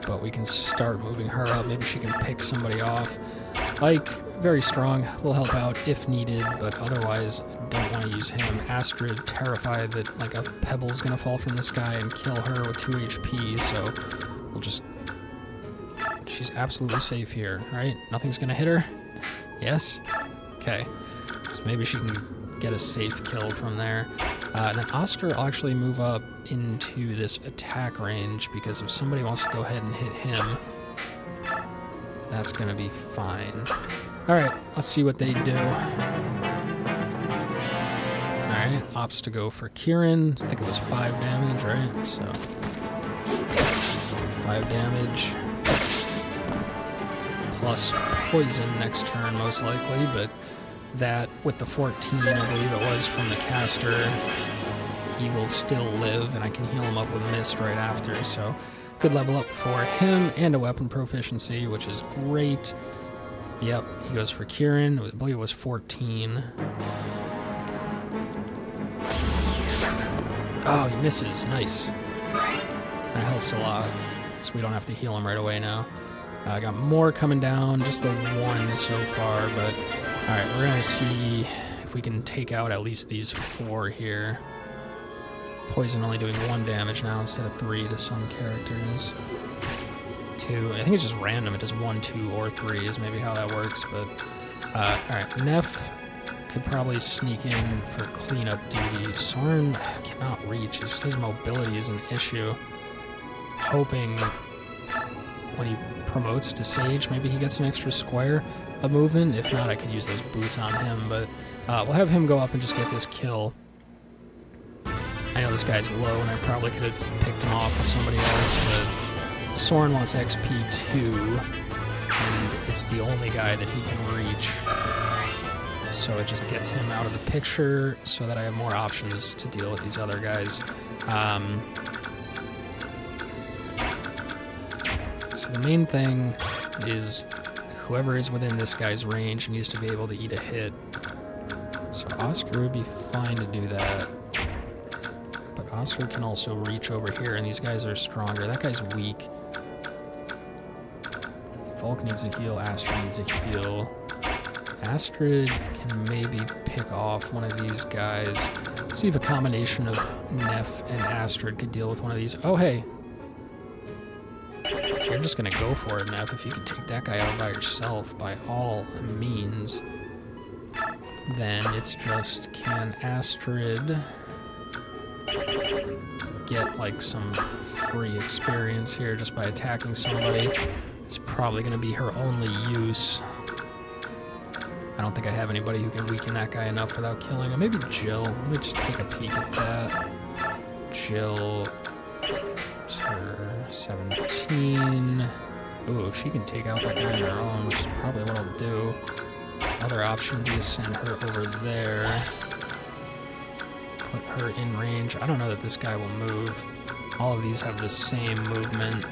But we can start moving her up. Maybe she can pick somebody off. Ike, very strong, will help out if needed, but otherwise don't want to use him. Astrid, terrified that like a pebble's going to fall from the sky and kill her with 2 HP, so we'll just... She's absolutely safe here, right? Nothing's going to hit her? Yes? Okay. So maybe she can get a safe kill from there. And then Oscar will actually move up into this attack range, because if somebody wants to go ahead and hit him, that's going to be fine. Alright, let's see what they do. Alright, opts to go for Kieran. I think it was 5 damage, right? So, 5 damage. Plus poison next turn, most likely, but that, with the 14, I believe it was, from the caster, he will still live, and I can heal him up with Mist right after, so good level up for him, and a weapon proficiency, which is great. Yep, he goes for Kieran. I believe it was 14. Oh, he misses. Nice. That helps a lot, so we don't have to heal him right away now. I got more coming down, just the 1 so far, but alright, we're going to see if we can take out at least these 4 here. Poison only doing 1 damage now instead of 3 to some characters. 2. I think it's just random. It does 1, 2, or 3 is maybe how that works, but alright, Neff could probably sneak in for cleanup duty. Soren cannot reach. It's just his mobility is an issue. Hoping when he promotes to Sage, maybe he gets an extra square of movement. If not, I could use those boots on him, but we'll have him go up and just get this kill. I know this guy's low, and I probably could have picked him off with somebody else, but Soren wants XP 2, and it's the only guy that he can reach. So it just gets him out of the picture so that I have more options to deal with these other guys. So the main thing is whoever is within this guy's range needs to be able to eat a hit. So Oscar would be fine to do that. But Oscar can also reach over here, and these guys are stronger. That guy's weak. Volk needs a heal, Astrid needs a heal. Astrid can maybe pick off one of these guys. See if a combination of Neff and Astrid could deal with one of these. Oh, hey. You're just gonna go for it, Neff. If you could take that guy out by yourself, by all means. Then it's just, can Astrid get, like, some free experience here just by attacking somebody? It's probably gonna be her only use. I don't think I have anybody who can weaken that guy enough without killing him. Maybe Jill. Let me just take a peek at that. Jill. Where's her? 17. Ooh, she can take out that guy on her own, which is probably what I'll do. Other option would be to send her over there. Put her in range. I don't know that this guy will move. All of these have the same movement.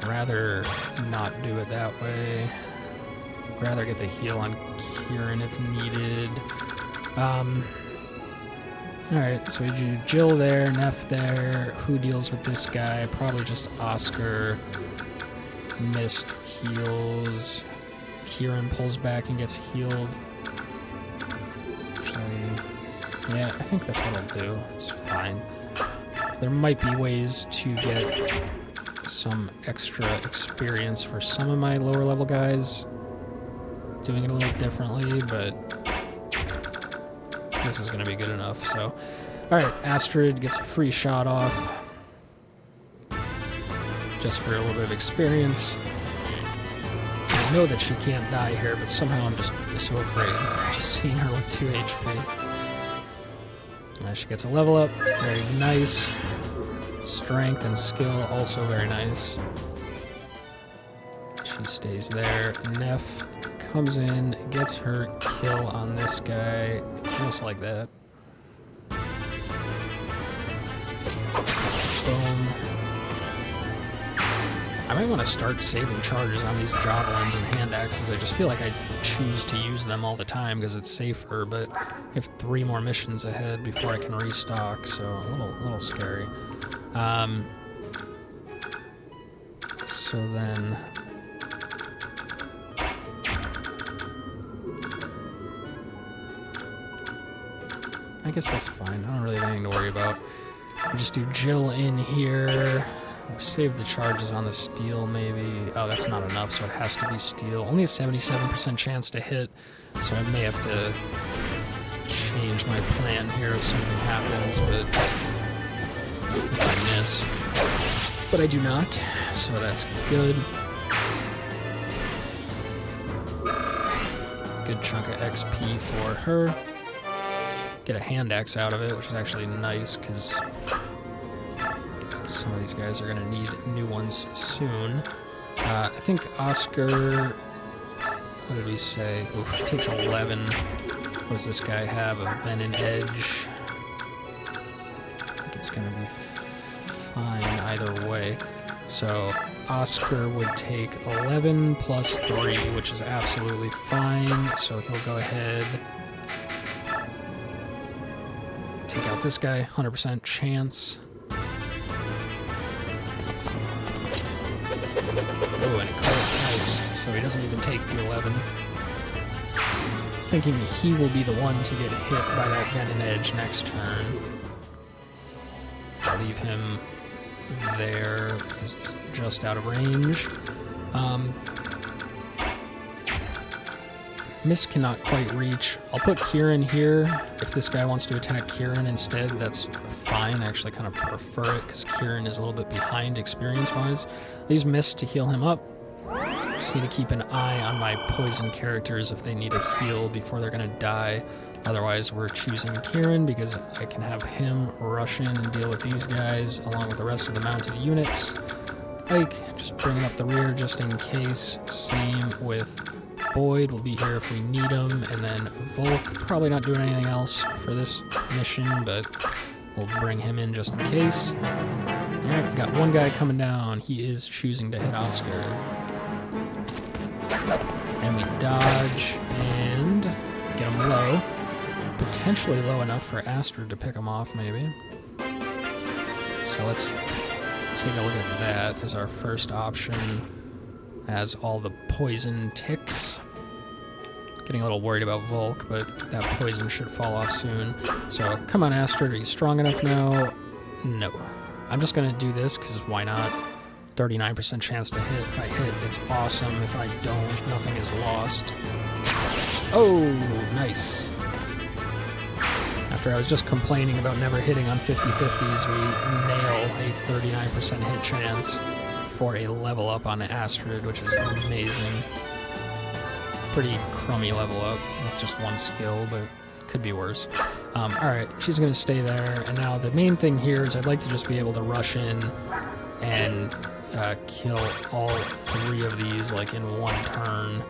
Rather not do it that way. Rather get the heal on Kieran if needed. Alright, so we do Jill there, Neff there. Who deals with this guy? Probably just Oscar. Mist heals. Kieran pulls back and gets healed. Actually, yeah, I think that's what I'll do. It's fine. There might be ways to get some extra experience for some of my lower level guys. Doing it a little differently, but this is going to be good enough. So, alright, Astrid gets a free shot off. Just for a little bit of experience. I know that she can't die here, but somehow I'm just so afraid. Just seeing her with 2 HP. She gets a level up. Very nice. Strength and skill, also very nice. She stays there. Neff comes in, gets her kill on this guy, just like that. Boom. I might want to start saving charges on these javelins and hand axes. I just feel like I choose to use them all the time because it's safer, but I have 3 more missions ahead before I can restock, so a little scary. So then... I guess that's fine. I don't really have anything to worry about. We just do Jill in here. We'll save the charges on the steel, maybe. Oh, that's not enough, so it has to be steel. Only a 77% chance to hit, so I may have to change my plan here if something happens, but if I miss. But I do not, so that's good. Good chunk of XP for her. Get a hand axe out of it, which is actually nice, because some of these guys are going to need new ones soon. I think Oscar... What did we say? Oof, it takes 11. What does this guy have? A Venom Edge. I think it's going to be fine either way. So Oscar would take 11 plus 3, which is absolutely fine. So he'll go ahead... Take out this guy, 100% chance. Oh, and crit, nice. So he doesn't even take the 11. Thinking he will be the one to get hit by that Venom Edge next turn. I'll leave him there because it's just out of range. Mist cannot quite reach. I'll put Kieran here. If this guy wants to attack Kieran instead, that's fine. I actually kind of prefer it because Kieran is a little bit behind experience-wise. I'll use Mist to heal him up. Just need to keep an eye on my poison characters if they need a heal before they're going to die. Otherwise, we're choosing Kieran because I can have him rush in and deal with these guys along with the rest of the mounted units. Ike, just bringing up the rear just in case. Same with Boyd, will be here if we need him, and then Volk, probably not doing anything else for this mission, but we'll bring him in just in case. Alright, got one guy coming down. He is choosing to hit Oscar. And we dodge and get him low. Potentially low enough for Astrid to pick him off, maybe. So let's take a look at that as our first option. Has all the poison ticks. Getting a little worried about Volk, but that poison should fall off soon. So, come on, Astrid, are you strong enough now? No. I'm just gonna do this, because why not? 39% chance to hit. If I hit, it's awesome. If I don't, nothing is lost. Oh, nice. After I was just complaining about never hitting on 50-50s, we nail a 39% hit chance for a level up on Astrid, which is amazing. Pretty crummy level up, with just one skill, but could be worse. Alright, she's going to stay there, and now the main thing here is I'd like to just be able to rush in and kill all 3 of these, like, in one turn.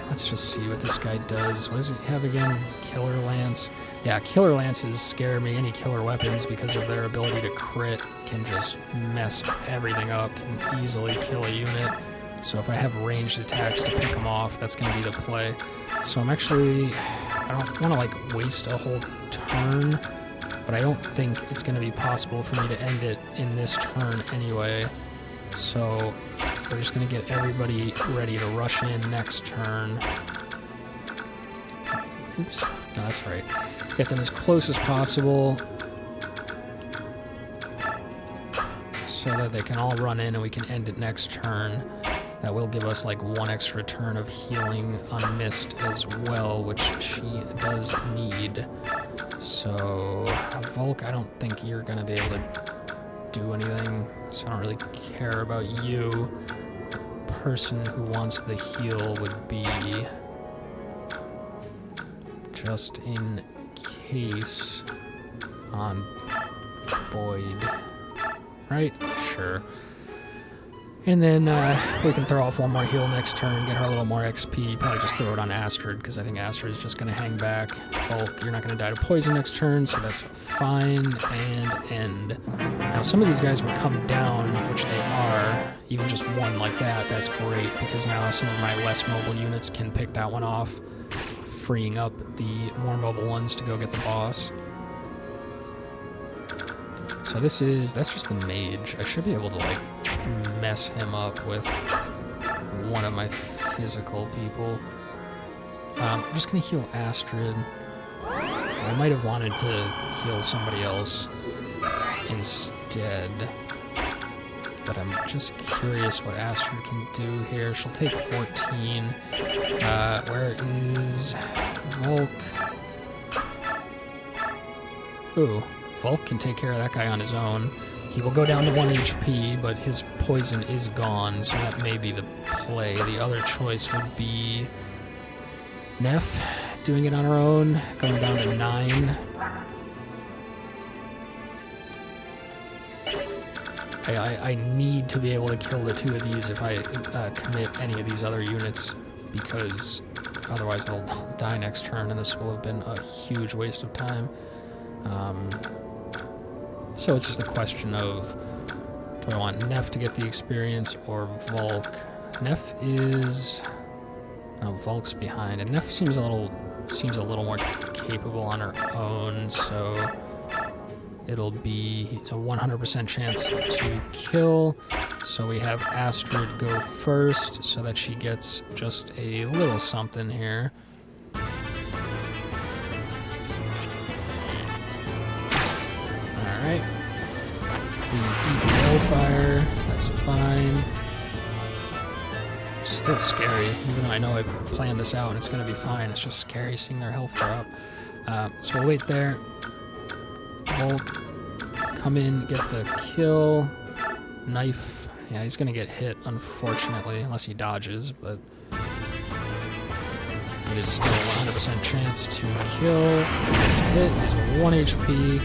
Let's just see what this guy does. What does he have again? Killer Lance? Yeah, Killer Lances scare me. Any killer weapons, because of their ability to crit, can just mess everything up, can easily kill a unit. So if I have ranged attacks to pick them off, that's going to be the play. So I'm actually... I don't want to, like, waste a whole turn, but I don't think it's going to be possible for me to end it in this turn anyway. So we're just going to get everybody ready to rush in next turn. Oops. No, that's right. Get them as close as possible so that they can all run in and we can end it next turn. That will give us like 1 extra turn of healing on Mist as well, which she does need. So, Volk, I don't think you're going to be able to do anything, so I don't really care about you. The person who wants the heal would be, just in case, on Boyd. Right? Sure. And then we can throw off 1 more heal next turn, get her a little more XP, probably just throw it on Astrid, because I think Astrid is just going to hang back. Volk, you're not going to die to poison next turn, so that's fine, and end. Now, some of these guys would come down, which they are, even just 1 like that, that's great, because now some of my less mobile units can pick that one off, freeing up the more mobile ones to go get the boss. So that's just the mage. I should be able to, like, mess him up with one of my physical people. I'm just gonna heal Astrid. I might have wanted to heal somebody else instead, but I'm just curious what Astrid can do here. She'll take 14. Where is Volk? Ooh. Volk can take care of that guy on his own. He will go down to 1 HP, but his poison is gone, so that may be the play. The other choice would be Neff doing it on her own, going down to 9. I need to be able to kill the 2 of these if I commit any of these other units, because otherwise they'll die next turn, and this will have been a huge waste of time. So it's just a question of, do I want Neff to get the experience or Volk? Neff is... Oh, Volk's behind, and Neff seems a little more capable on her own, so it'll be... It's a 100% chance to kill, so we have Astrid go first, so that she gets just a little something here. Alright. We eat Hellfire, that's fine. It's still scary, even though I know I've planned this out and it's gonna be fine. It's just scary seeing their health drop. So we'll wait there. Volk, come in, get the kill. Knife. Yeah, he's gonna get hit, unfortunately, unless he dodges, but it is still a 100% chance to kill. He gets hit, he's 1 HP.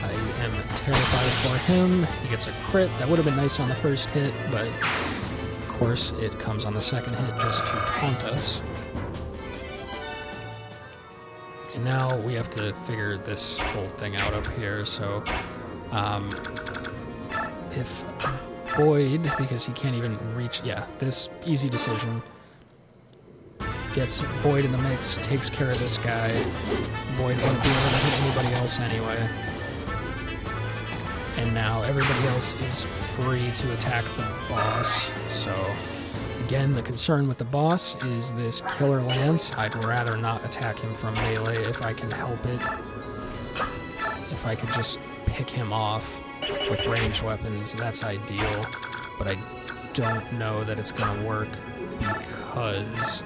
I am terrified for him. He gets a crit. That would have been nice on the first hit, but of course it comes on the second hit just to taunt us. And now we have to figure this whole thing out up here, so if Boyd, because he can't even reach, yeah, this easy decision, gets Boyd in the mix, takes care of this guy, Boyd won't be able to hit anybody else anyway. And now everybody else is free to attack the boss, so Again, the concern with the boss is this killer lance. I'd rather not attack him from melee if I can help it. If I could just pick him off with ranged weapons, that's ideal. But I don't know that it's going to work because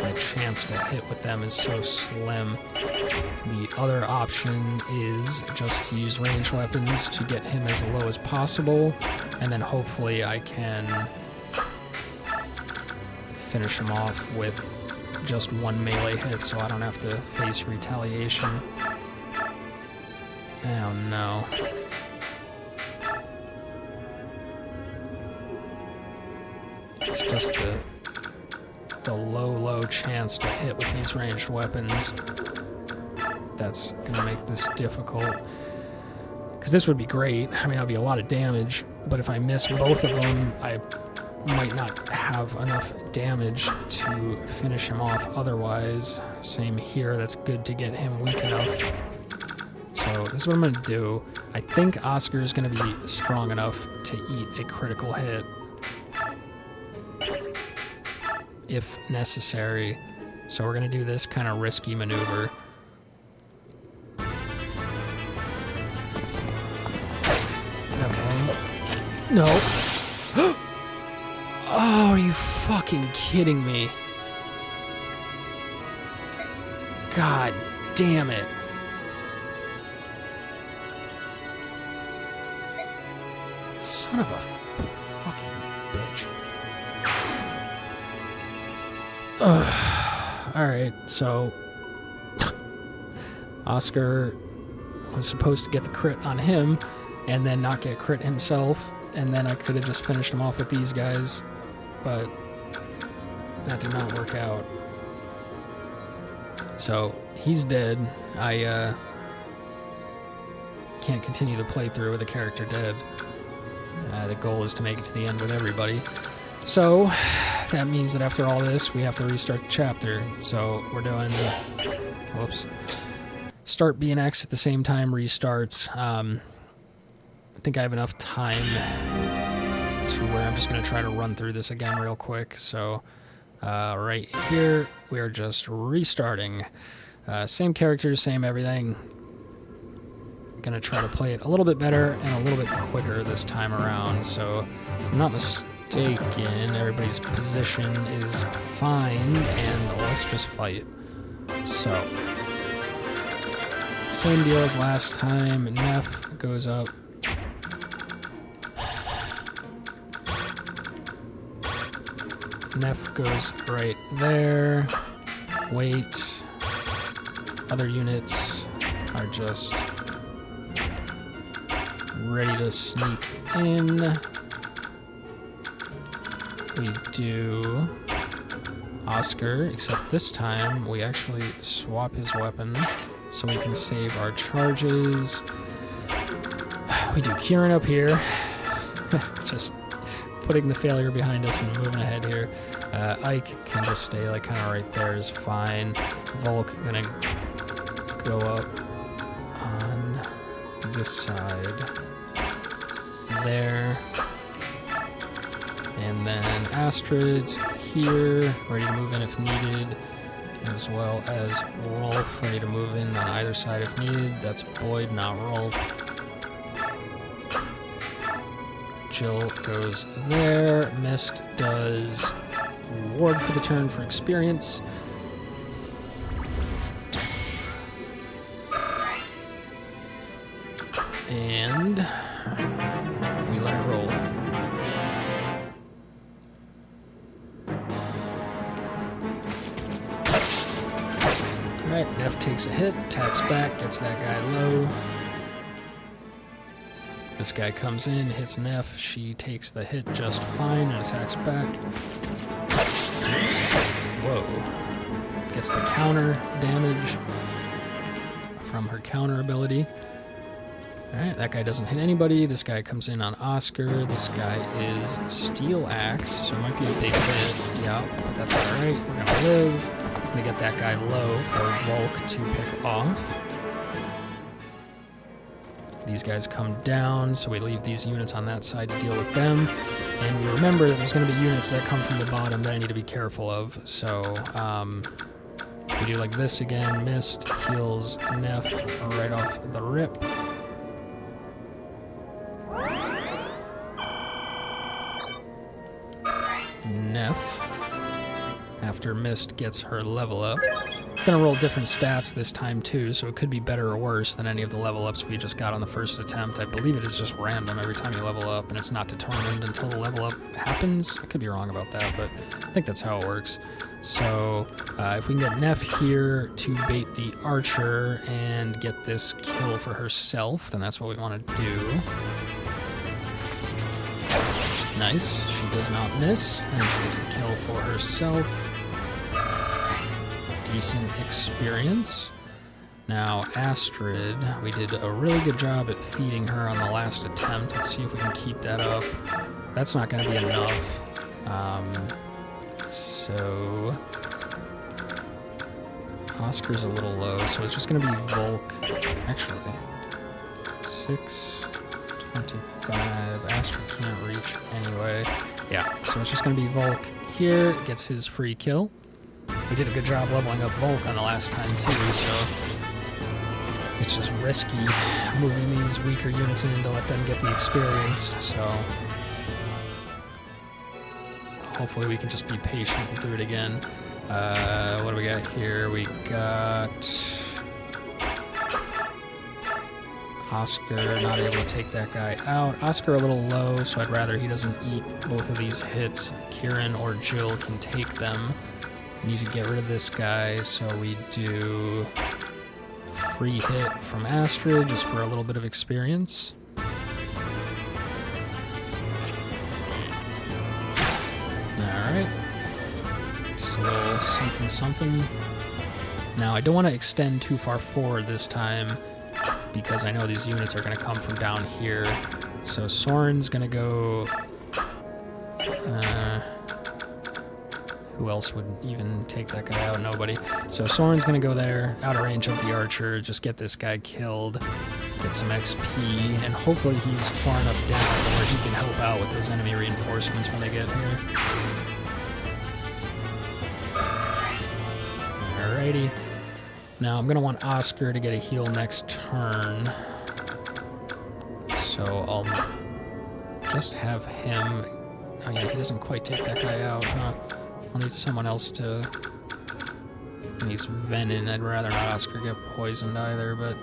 my chance to hit with them is so slim. The other option is just to use ranged weapons to get him as low as possible, and then hopefully I can finish him off with just one melee hit so I don't have to face retaliation. Oh no. It's just the low chance to hit with these ranged weapons that's gonna make this difficult. Because this would be great. I mean, that would be a lot of damage, but if I miss both of them, I might not have enough damage to finish him off otherwise. Same here, that's good to get him weak enough. So this is what I'm gonna do. I think Oscar is gonna be strong enough to eat a critical hit if necessary. So we're gonna do this kind of risky maneuver. Okay. No. Oh, are you fucking kidding me? God damn it. Son of a fucking bitch. Alright, so Oscar was supposed to get the crit on him and then not get crit himself, and then I could have just finished him off with these guys, but that did not work out. So he's dead. I can't continue the playthrough with a character dead. The goal is to make it to the end with everybody. So that means that after all this, we have to restart the chapter. So we're doing, whoops, start B and X at the same time, restarts. I think I have enough time to where I'm just going to try to run through this again real quick. So right here, we are just restarting. Same characters, same everything. Going to try to play it a little bit better and a little bit quicker this time around. So if I'm not mistaken, everybody's position is fine, and let's just fight. So same deal as last time. Neff goes up. Neff goes right there. Wait. Other units are just ready to sneak in. We do Oscar, except this time we actually swap his weapon so we can save our charges. We do Kieran up here. Just putting the failure behind us and moving ahead here. Ike can just stay like kind of right there is fine. Volk gonna go up on this side there. And then Astrid's here, ready to move in if needed, as well as Rolf, ready to move in on either side if needed. That's Boyd, not Rolf. Jill goes there. Mist does Ward for the turn for experience. And we let it roll. Alright, Neff takes a hit, attacks back, gets that guy low. This guy comes in, hits Neff, she takes the hit just fine and attacks back. Whoa. Gets the counter damage from her counter ability. Alright, that guy doesn't hit anybody. This guy comes in on Oscar. This guy is Steel Axe, so it might be a big hit. Yeah, but that's alright. We're gonna live. I'm gonna get that guy low for Volk to pick off. These guys come down, so we leave these units on that side to deal with them. And we remember that there's going to be units that come from the bottom that I need to be careful of. So we do like this again. Mist, heals, Neff right off the rip. Neff, after Mist gets her level up. Gonna roll different stats this time too, so it could be better or worse than any of the level ups we just got on the first attempt. I believe it is just random every time you level up, and it's not determined until the level up happens. I could be wrong about that, but I think that's how it works. So if we can get Neff here to bait the archer and get this kill for herself, then that's what we want to do. Nice, she does not miss, and she gets the kill for herself. Decent experience. Now, Astrid, we did a really good job at feeding her on the last attempt. Let's see if we can keep that up. That's not going to be enough. So Oscar's a little low, so it's just going to be Volk. Actually, 6, 25. Astrid can't reach anyway. Yeah, so it's just going to be Volk here. Gets his free kill. We did a good job leveling up Volk on the last time too, so it's just risky moving these weaker units in to let them get the experience, so hopefully we can just be patient and do it again. What do we got here? We got Oscar not able to take that guy out. Oscar a little low, so I'd rather he doesn't eat both of these hits. Kieran or Jill can take them. We need to get rid of this guy, so we do free hit from Astrid just for a little bit of experience. Alright. Just a little something something. Now, I don't want to extend too far forward this time because I know these units are going to come from down here. So Soren's going to go... who else would even take that guy out? Nobody. So Soren's gonna go there, out of range of the archer, just get this guy killed, get some XP, and hopefully he's far enough down where he can help out with those enemy reinforcements when they get here. Alrighty. Now I'm gonna want Oscar to get a heal next turn. So I'll just have him... Oh yeah, he doesn't quite take that guy out, huh? I'll need someone else to... And he's Venom. I'd rather not Oscar get poisoned either, but...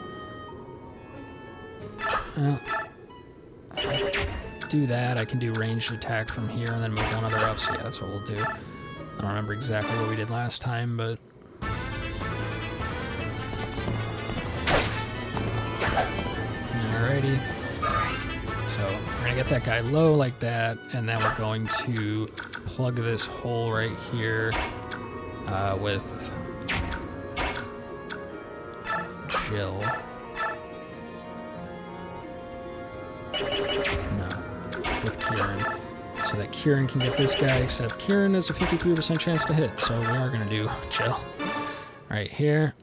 Well, if I do that, I can do ranged attack from here and then move one other up, so yeah, that's what we'll do. I don't remember exactly what we did last time, but... Alrighty. So, we're gonna get that guy low like that, and then we're going to plug this hole right here with Jill. No, with Kieran. So that Kieran can get this guy, except Kieran has a 53% chance to hit, so we are gonna do Jill. Right here.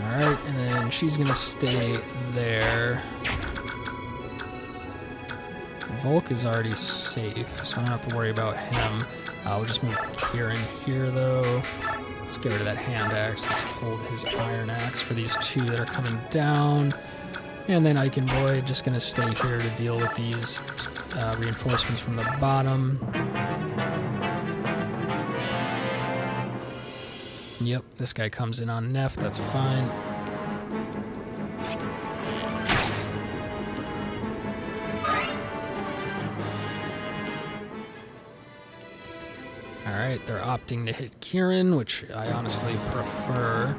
Alright, and then she's gonna stay there. Volk is already safe, so I don't have to worry about him. We'll just move Kieran here, though. Let's get rid of that hand axe. Let's hold his iron axe for these two that are coming down. And then Ike and Boyd just gonna stay here to deal with these reinforcements from the bottom. Yep, this guy comes in on Neff, that's fine. Alright, they're opting to hit Kieran, which I honestly prefer.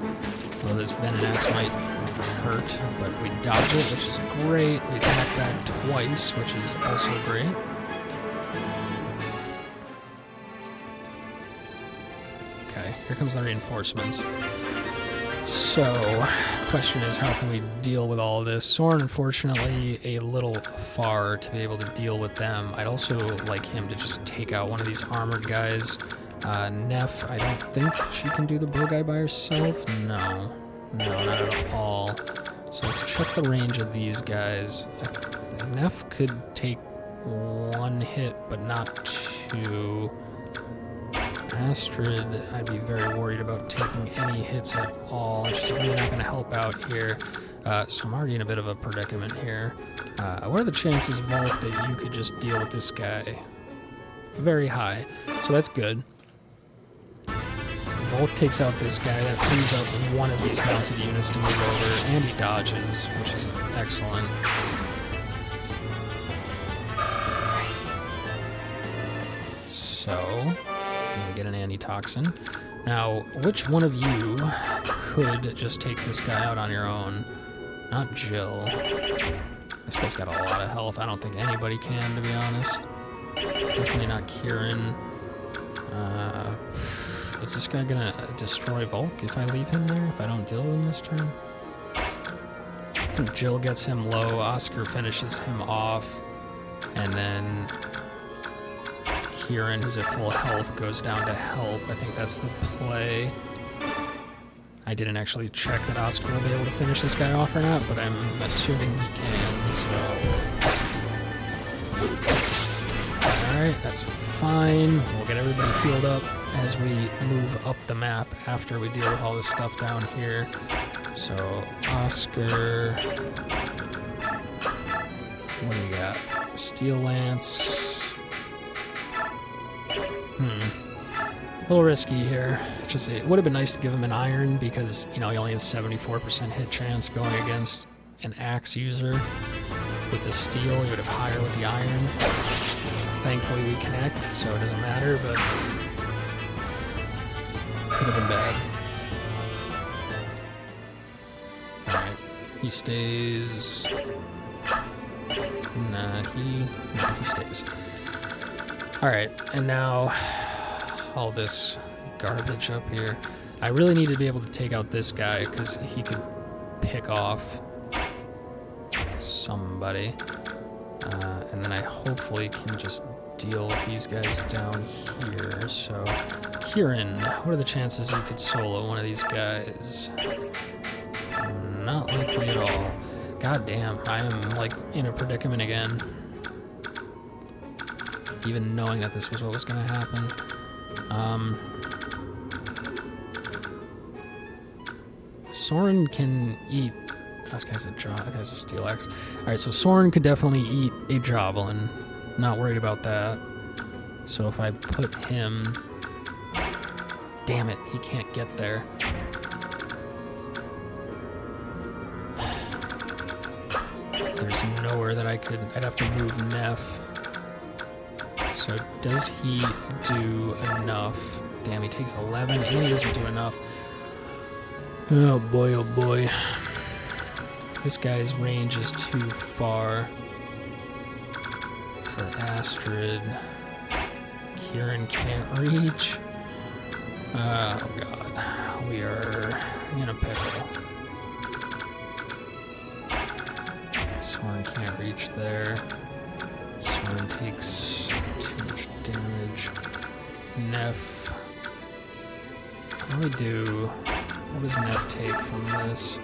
Well, this Venom Axe might hurt, but we dodge it, which is great. We attack back twice, which is also great. Okay, here comes the reinforcements. So, question is, how can we deal with all of this? Soren, unfortunately, a little far to be able to deal with them. I'd also like him to just take out one of these armored guys. Neff, I don't think she can do the bow guy by herself. No, not at all. So let's check the range of these guys. Neff could take one hit, but not two. Astrid, I'd be very worried about taking any hits at all. She's really not going to help out here. So I'm already in a bit of a predicament here. What are the chances, Vault, that you could just deal with this guy? Very high. So that's good. Vault takes out this guy. That frees up one of these mounted units to move over, and he dodges, which is excellent. So, we get an antitoxin. Now, which one of you could just take this guy out on your own? Not Jill. This guy's got a lot of health. I don't think anybody can, to be honest. Definitely not Kieran. Is this guy gonna destroy Volk if I leave him there? If I don't deal with him this turn? I think Jill gets him low. Oscar finishes him off. And then Kieran, who's at full health, goes down to help. I think that's the play. I didn't actually check that Oscar will be able to finish this guy off or not, but I'm assuming he can, so... Alright, that's fine. We'll get everybody healed up as we move up the map after we deal with all this stuff down here. So, Oscar... What do you got? Steel Lance... A little risky here. Just, it would have been nice to give him an iron because, you know, he only has 74% hit chance going against an axe user. With the steel, he would have higher with the iron. Thankfully, we connect, so it doesn't matter, but could have been bad. Alright, he stays. No, he stays. Alright, and now all this garbage up here. I really need to be able to take out this guy because he could pick off somebody. And then I hopefully can just deal with these guys down here. So, Kieran, what are the chances you could solo one of these guys? Not likely at all. God damn, I am like in a predicament again. Even knowing that this was what was going to happen. Soren can eat... Oh, this guy's a steel axe. Alright, so Soren could definitely eat a javelin. Not worried about that. So if I put him... Damn it, he can't get there. There's nowhere that I could... I'd have to move Neff. So does he do enough? Damn, he takes 11 and he doesn't do enough. Oh boy, oh boy. This guy's range is too far for Astrid. Kieran can't reach. Oh god, we are in a pickle. Soren can't reach there. Soren takes too much damage. Neff. What do we do? What does Neff take from this?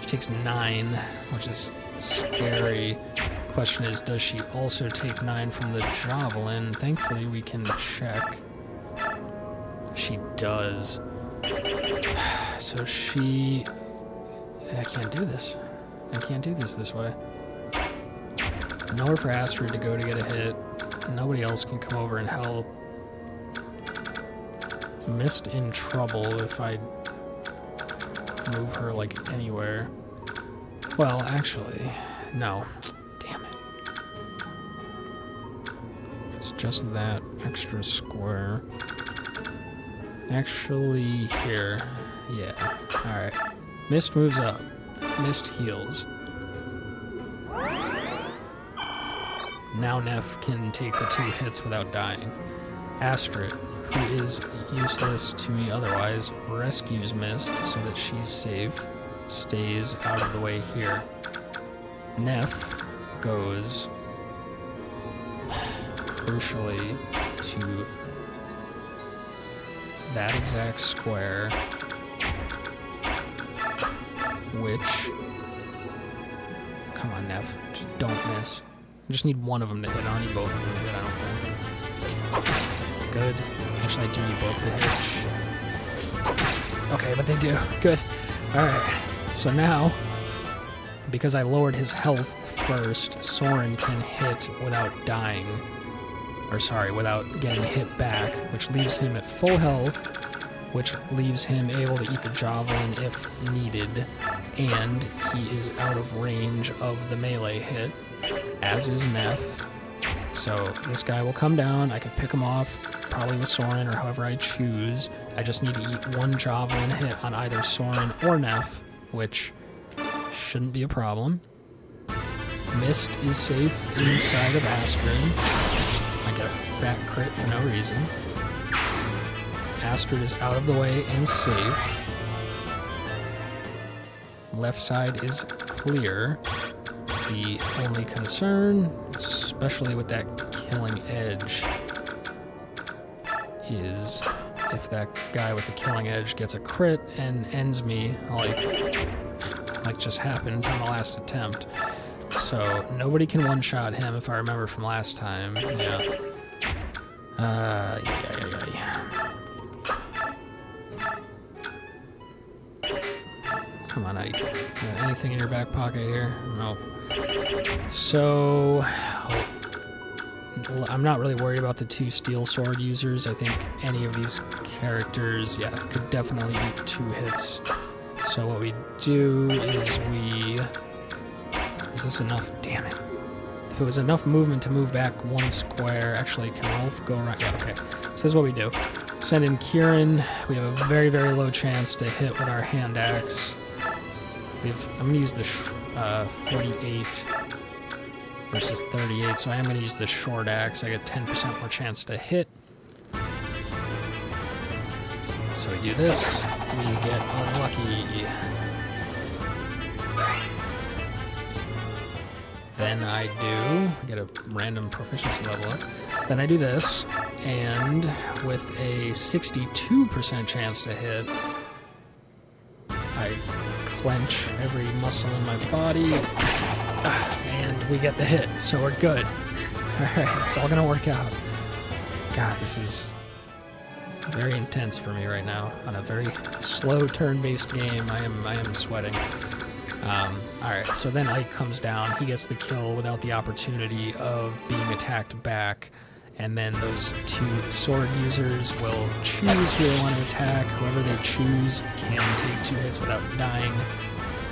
She takes 9, which is scary. Question is, does she also take 9 from the javelin? Thankfully, we can check. She does. So she... I can't do this. I can't do this way. Nowhere for Astrid to go to get a hit. Nobody else can come over and help. Mist in trouble if I move her, like, anywhere. Well, actually, no. Damn it. It's just that extra square. Actually, here. Yeah. Alright. Mist moves up. Mist heals. Now Neff can take the 2 hits without dying. Astrid, who is useless to me otherwise, rescues Mist so that she's safe, stays out of the way here. Neff goes crucially to that exact square, which, come on Neff, just don't miss. I just need one of them to hit. I don't need both of them to hit, I don't think. Good. Actually, I do need both to hit. Shit. Okay, but they do. Good. Alright. So now, because I lowered his health first, Soren can hit without dying. Or sorry, without getting hit back, which leaves him at full health, which leaves him able to eat the javelin if needed, and he is out of range of the melee hit, as is Neff. So this guy will come down, I could pick him off, probably with Soren or however I choose. I just need to eat one javelin hit on either Soren or Neff, which shouldn't be a problem. Mist is safe inside of Astrid. I get a fat crit for no reason. Astrid is out of the way and safe. Left side is clear. The only concern, especially with that killing edge, is if that guy with the killing edge gets a crit and ends me like just happened on the last attempt. So nobody can one-shot him if I remember from last time. Yeah. Come on, Ike. You got anything in your back pocket here? No. So I'm not really worried about the two steel sword users. I think any of these characters, yeah, could definitely eat 2 hits. So what we do is is this enough? Damn it. If it was enough movement to move back 1 square, actually, can Rolf go around? Yeah, okay. So this is what we do. Send in Kieran. We have a very, very low chance to hit with our hand axe. I'm going to use the 48 versus 38, so I am going to use the short axe. I get 10% more chance to hit. So we do this. We get unlucky. Then I get a random proficiency level up. Then I do this, and with a 62% chance to hit, I clench every muscle in my body, and we get the hit, so we're good. Alright, it's all gonna work out. God, this is very intense for me right now. On a very slow turn-based game, I am sweating. Alright, so then Ike comes down, he gets the kill without the opportunity of being attacked back, and then those 2 sword users will choose who they want to attack. Whoever they choose can take 2 hits without dying,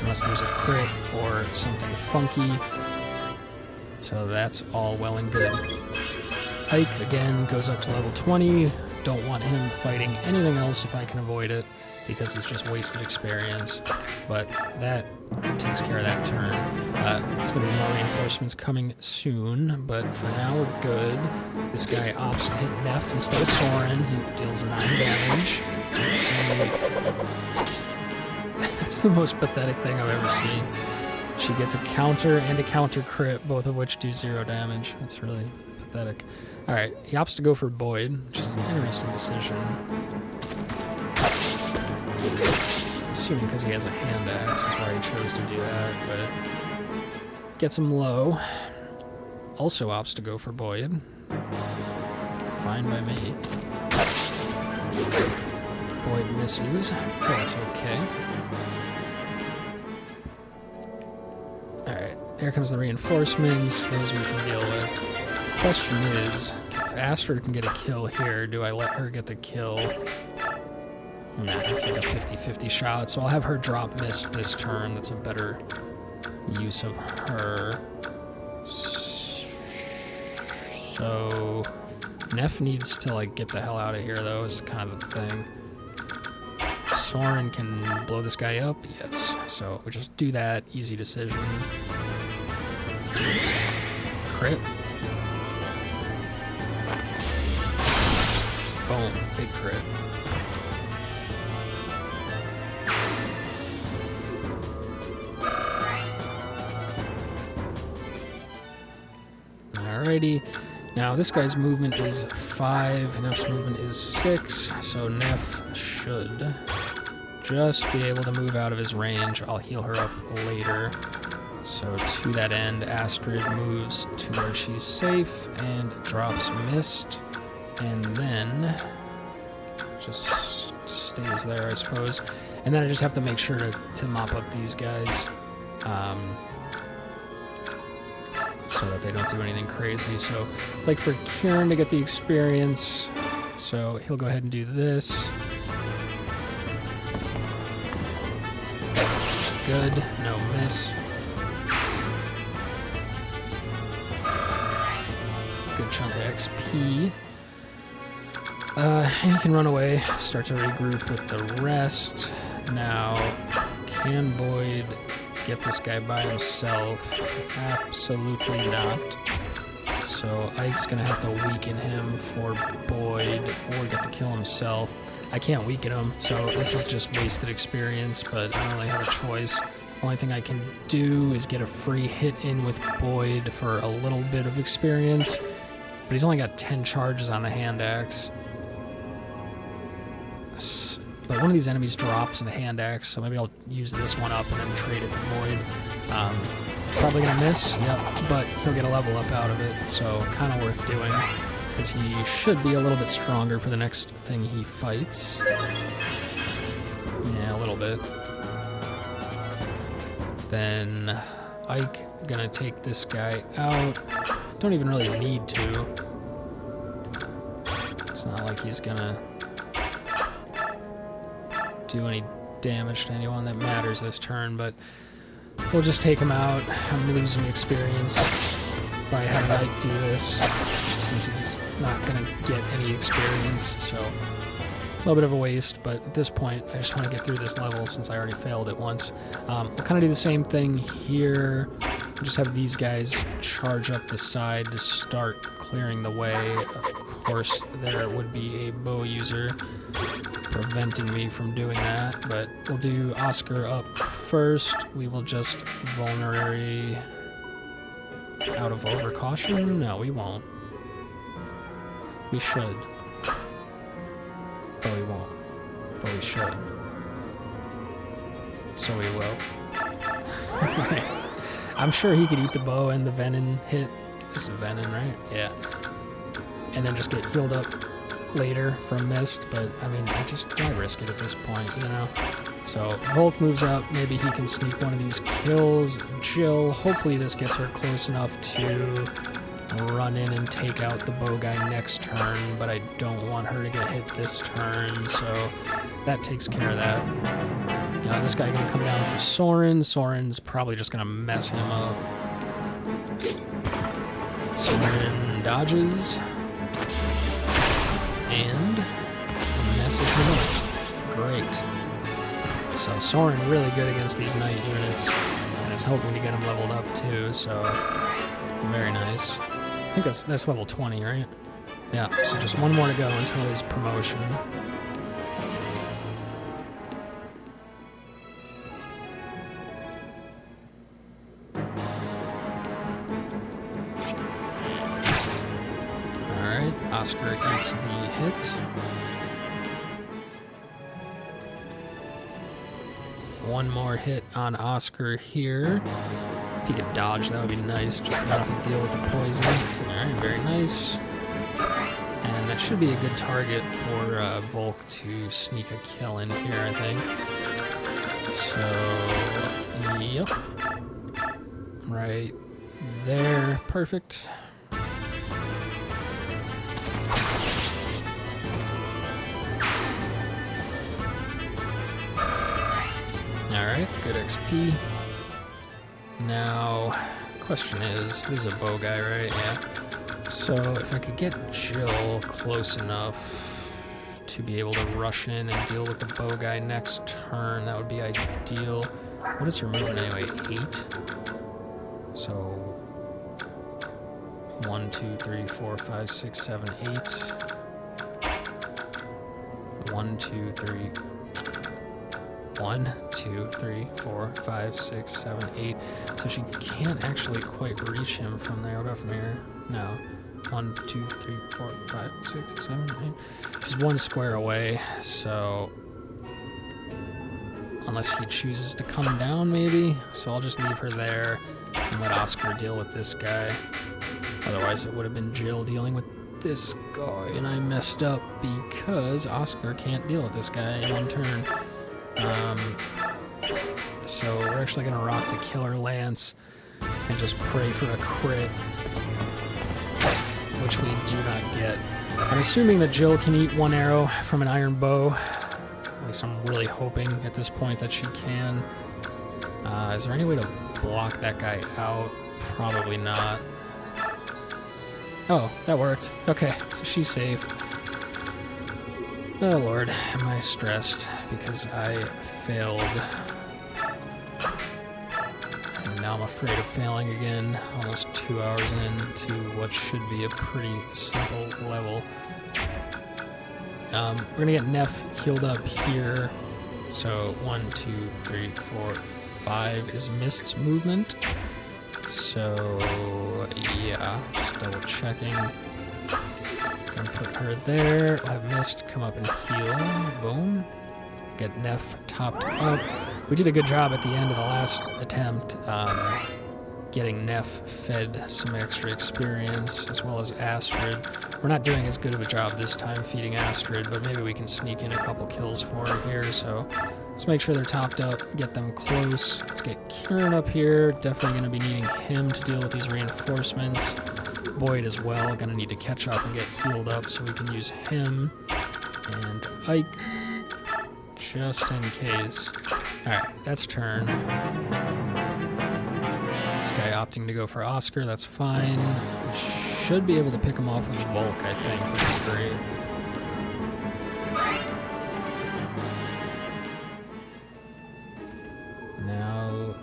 unless there's a crit or something funky. So that's all well and good. Ike, again, goes up to level 20. Don't want him fighting anything else if I can avoid it, because it's just wasted experience. But that takes care of that turn. There's going to be more reinforcements coming soon, but for now we're good. This guy opts to hit Neff instead of Soren. He deals 9 damage. That's the most pathetic thing I've ever seen. She gets a counter and a counter crit, both of which do 0 damage. That's really pathetic. Alright, he opts to go for Boyd, which is an interesting decision. Assuming because he has a hand axe is why he chose to do that, but gets him low. Also opts to go for Boyd. Fine by me. Boyd misses, but that's okay. Alright, here comes the reinforcements. Those we can deal with. Question is, if Astrid can get a kill here, do I let her get the kill? Nah, it's like a 50-50 shot, so I'll have her drop Mist this turn. That's a better use of her. So Neff needs to like get the hell out of here, though, is kind of the thing. Soren can blow this guy up, yes. So we just do that, easy decision. Crit. Boom. Big crit. Alrighty. Now this guy's movement is 5, Neff's movement is 6, so Neff should just be able to move out of his range. I'll heal her up later. So to that end, Astrid moves to where she's safe and drops Mist, and then just stays there, I suppose. And then I just have to make sure to mop up these guys. So that they don't do anything crazy. So, like for Kieran to get the experience, so he'll go ahead and do this. Good, no miss. Good chunk of XP. And he can run away, start to regroup with the rest. Now, can Boyd get this guy by himself? Absolutely not. So Ike's gonna have to weaken him for Boyd or get to kill himself. I can't weaken him, so this is just wasted experience, but I don't really have a choice. Only thing I can do is get a free hit in with Boyd for a little bit of experience, but he's only got 10 charges on the hand axe. But one of these enemies drops in the hand axe, so maybe I'll use this one up and then trade it to Boyd. Probably gonna miss, yep, but he'll get a level up out of it, so kind of worth doing, because he should be a little bit stronger for the next thing he fights. Yeah, a little bit. Then Ike gonna take this guy out. Don't even really need to. It's not like he's gonna do any damage to anyone that matters this turn, but we'll just take him out. I'm losing experience by having Ike do this, since he's not going to get any experience, so a little bit of a waste, but at this point I just want to get through this level since I already failed it once. We'll kind of do the same thing here. We'll just have these guys charge up the side to start clearing the way. Of course, there would be a bow user preventing me from doing that, but we'll do Oscar up first. We will just vulnerary out of overcaution. No, we won't. We should. But we won't. But we should. So we will. Alright. I'm sure he could eat the bow and the venom hit. This is venom, right? Yeah. And then just get healed up later from Mist, but I mean, why risk it at this point, you know? So Volk moves up, maybe he can sneak one of these kills. Jill, hopefully this gets her close enough to run in and take out the bow guy next turn, but I don't want her to get hit this turn, so that takes care of that. This guy gonna come down for Soren. Soren's probably just gonna mess him up. Soren dodges and messes him up. Great. So Soren really good against these knight units, and it's helping to get him leveled up too, so very nice. I think that's level 20, right? Yeah, so just one more to go until his promotion. Alright, Oscar eats the hit. One more hit on Oscar here. If he could dodge, that would be nice. Just not have to deal with the poison. Alright, very nice. And that should be a good target for Volk to sneak a kill in here, I think. So, yep. Right there. Perfect. Alright, good XP. Now, the question is, this is a bow guy, right? Yeah. So, if I could get Jill close enough to be able to rush in and deal with the bow guy next turn, that would be ideal. What is her movement anyway? 8? So, 1, 2, 3, 4, 5, 6, 7, 8. 1, 2, 3. 1, 2, 3, 4, 5, 6, 7, 8. So she can't actually quite reach him from there. What about from here? No. 1, 2, 3, 4, 5, 6, 7, 8. She's 1 square away, so unless he chooses to come down, maybe. So I'll just leave her there and let Oscar deal with this guy. Otherwise, it would have been Jill dealing with this guy, and I messed up because Oscar can't deal with this guy in one turn. So we're actually going to rock the Killer Lance and just pray for a crit, which we do not get. I'm assuming that Jill can eat 1 arrow from an iron bow. At least I'm really hoping at this point that she can. Is there any way to block that guy out? Probably not. Oh, that worked. Okay, so she's safe. Oh lord, am I stressed because I failed. And now I'm afraid of failing again, almost 2 hours into what should be a pretty simple level. We're gonna get Neff healed up here. So 1, 2, 3, 4, 5 is Mist's movement. So yeah, just double checking. Gonna put her there. We'll have Mist come up and heal. Boom. Get Neff topped up. We did a good job at the end of the last attempt, getting Neff fed some extra experience, as well as Astrid. We're not doing as good of a job this time feeding Astrid, but maybe we can sneak in a couple kills for her here, so let's make sure they're topped up, get them close. Let's get Kieran up here. Definitely going to be needing him to deal with these reinforcements. Boyd as well, going to need to catch up and get healed up so we can use him. And Ike, just in case. Alright, that's turn. This guy opting to go for Oscar, that's fine. We should be able to pick him off with Volk, I think, which is great. Now,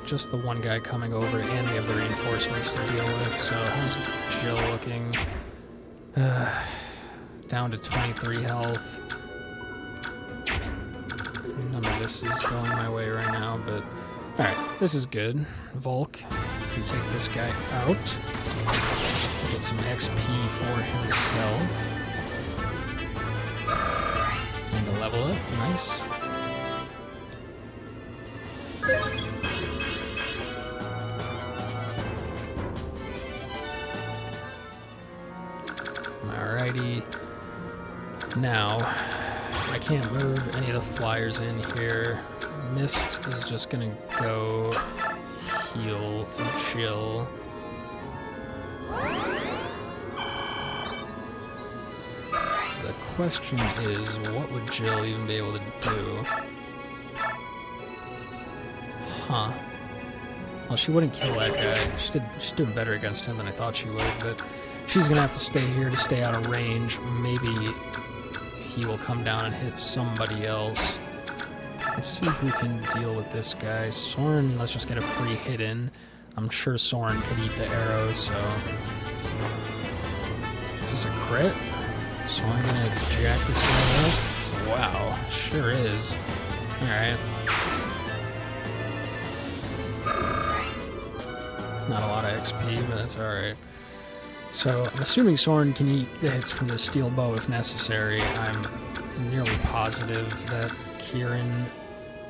just the one guy coming over, and we have the reinforcements to deal with, so how's Jill looking? Down to 23 health. None of this is going my way right now, but alright, this is good. Volk can take this guy out. Get some XP for himself. And a level up, nice. Alrighty. Now, I can't move any of the flyers in here. Mist is just gonna go heal Jill. The question is, what would Jill even be able to do? Huh. Well, she wouldn't kill that guy. She's doing better against him than I thought she would, but she's gonna have to stay here to stay out of range. Maybe he will come down and hit somebody else. Let's see who can deal with this guy. Soren, let's just get a free hit in. I'm sure Soren could eat the arrow, so... Is this a crit? Soren gonna jack this guy up? Wow, sure is. Alright. Not a lot of XP, but that's alright. So, I'm assuming Soren can eat the hits from the steel bow if necessary. I'm nearly positive that Kieran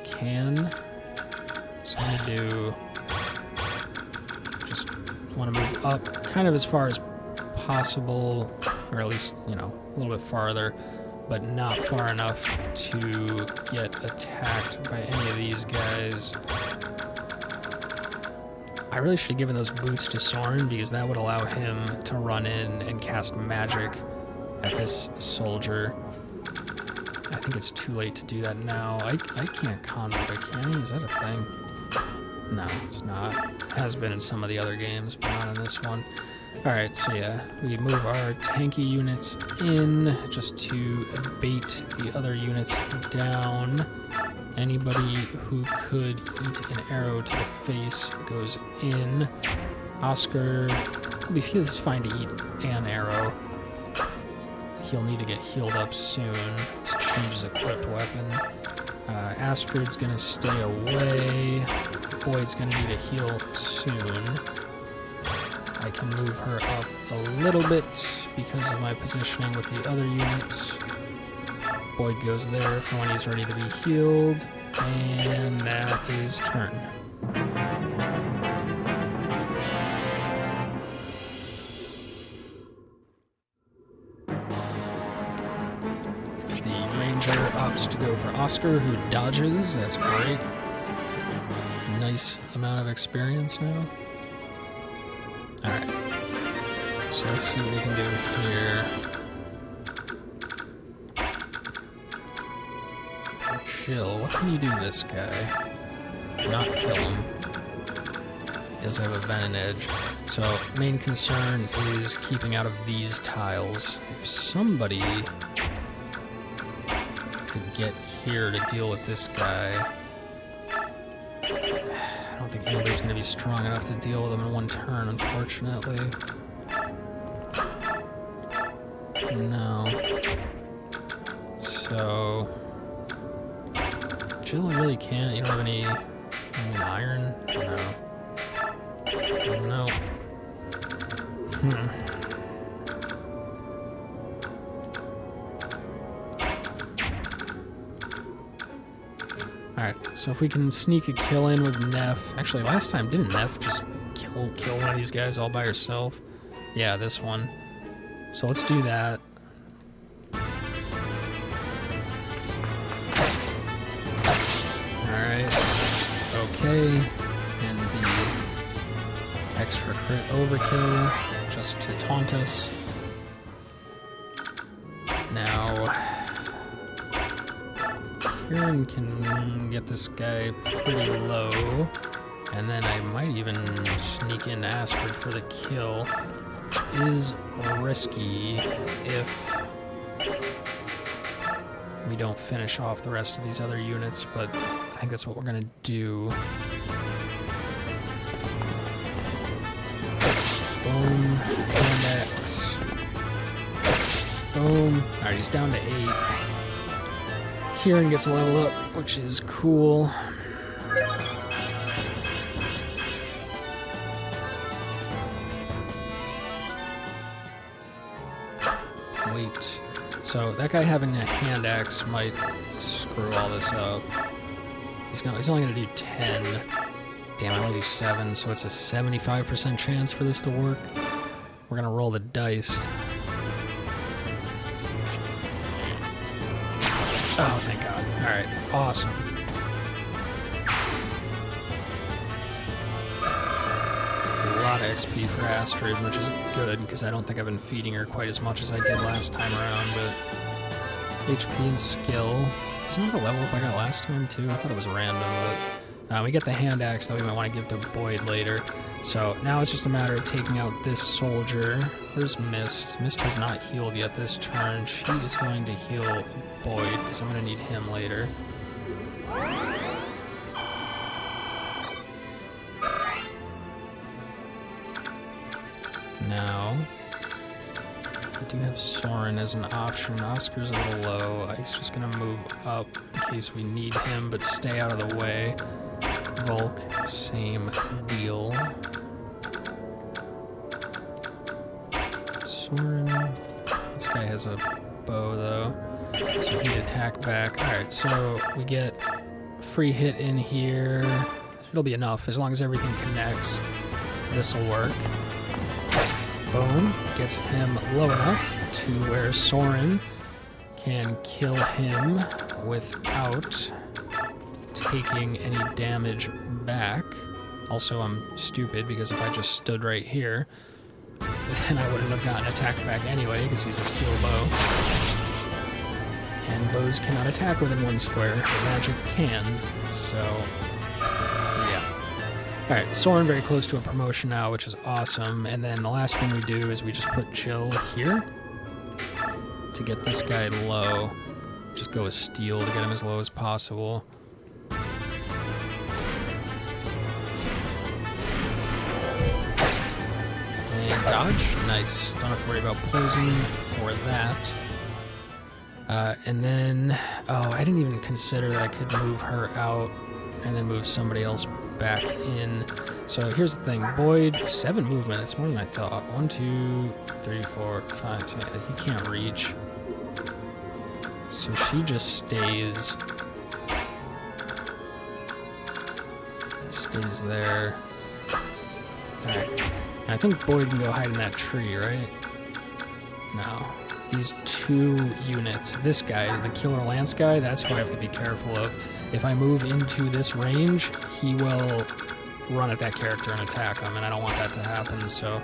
can. So I'm gonna do... just want to move up kind of as far as possible, or at least, you know, a little bit farther, but not far enough to get attacked by any of these guys. I really should have given those boots to Soren, because that would allow him to run in and cast magic at this soldier. I think it's too late to do that now. I can't convoy, can he? Is that a thing? No, it's not. It has been in some of the other games, but not in this one. Alright, so yeah, we move our tanky units in just to bait the other units down. Anybody who could eat an arrow to the face goes in. Oscar, he's fine to eat an arrow. he'll need to get healed up soon. Let's change his equipped weapon. Astrid's gonna stay away. Boyd's gonna need a heal soon. I can move her up a little bit because of my positioning with the other units. Boyd goes there for when he's ready to be healed, and that is turn. The ranger opts to go for Oscar, who dodges. That's great. Nice amount of experience now. Alright. So let's see what we can do here. Chill. What can you do to this guy? Not kill him. He does have a venom edge. So, main concern is keeping out of these tiles. If somebody could get here to deal with this guy, I don't think anybody's going to be strong enough to deal with him in one turn, unfortunately. No. So... Jill really can't. You don't have any iron? No. No. Alright, so if we can sneak a kill in with Neff... Actually, last time, didn't Neff just kill one of these guys all by herself? Yeah, this one. So let's do that. Okay, and the extra crit overkill, just to taunt us. Now, Kieran can get this guy pretty low, and then I might even sneak in Astrid for the kill, which is risky if we don't finish off the rest of these other units, but I think that's what we're gonna do. Boom, and X. Boom. Alright, he's down to 8. Kieran gets a level up, which is cool. Wait. So that guy having a hand axe might screw all this up. He's only gonna do 10. Damn, I only do 7, so it's a 75% chance for this to work. We're gonna roll the dice. Oh, thank God. Alright, awesome. A lot of XP for Astrid, which is good, because I don't think I've been feeding her quite as much as I did last time around, but HP and skill. Isn't that the level up I got last time, too? I thought it was random, but we get the hand axe that we might want to give to Boyd later. So now it's just a matter of taking out this soldier. Where's Mist? Mist has not healed yet this turn. She is going to heal Boyd, because I'm going to need him later. Now, I do have Soren as an option. Oscar's a little low. He's just going to move up in case we need him, but stay out of the way. Volk, same deal. Soren. This guy has a bow, though, so he'd attack back. Alright, so we get free hit in here. It'll be enough. As long as everything connects, this'll work. Boom. Gets him low enough to where Soren can kill him without taking any damage back. Also, I'm stupid because if I just stood right here, then I wouldn't have gotten attacked back anyway because he's a steel bow. And bows cannot attack within 1 square, but magic can, so yeah. Alright, Soren very close to a promotion now, which is awesome. And then the last thing we do is we just put Jill here to get this guy low. Just go with steel to get him as low as possible. And dodge. Nice. Don't have to worry about poison for that. And then, oh, I didn't even consider that I could move her out and then move somebody else back in. So here's the thing, Boyd, 7 movement, it's more than I thought. 1, 2, 3, 4, 5, 6, he can't reach. So she just stays there. Alright, I think Boyd can go hide in that tree, right? No. These 2 units, this guy, the Killer Lance guy, that's who I have to be careful of. If I move into this range, he will run at that character and attack him, and I don't want that to happen, so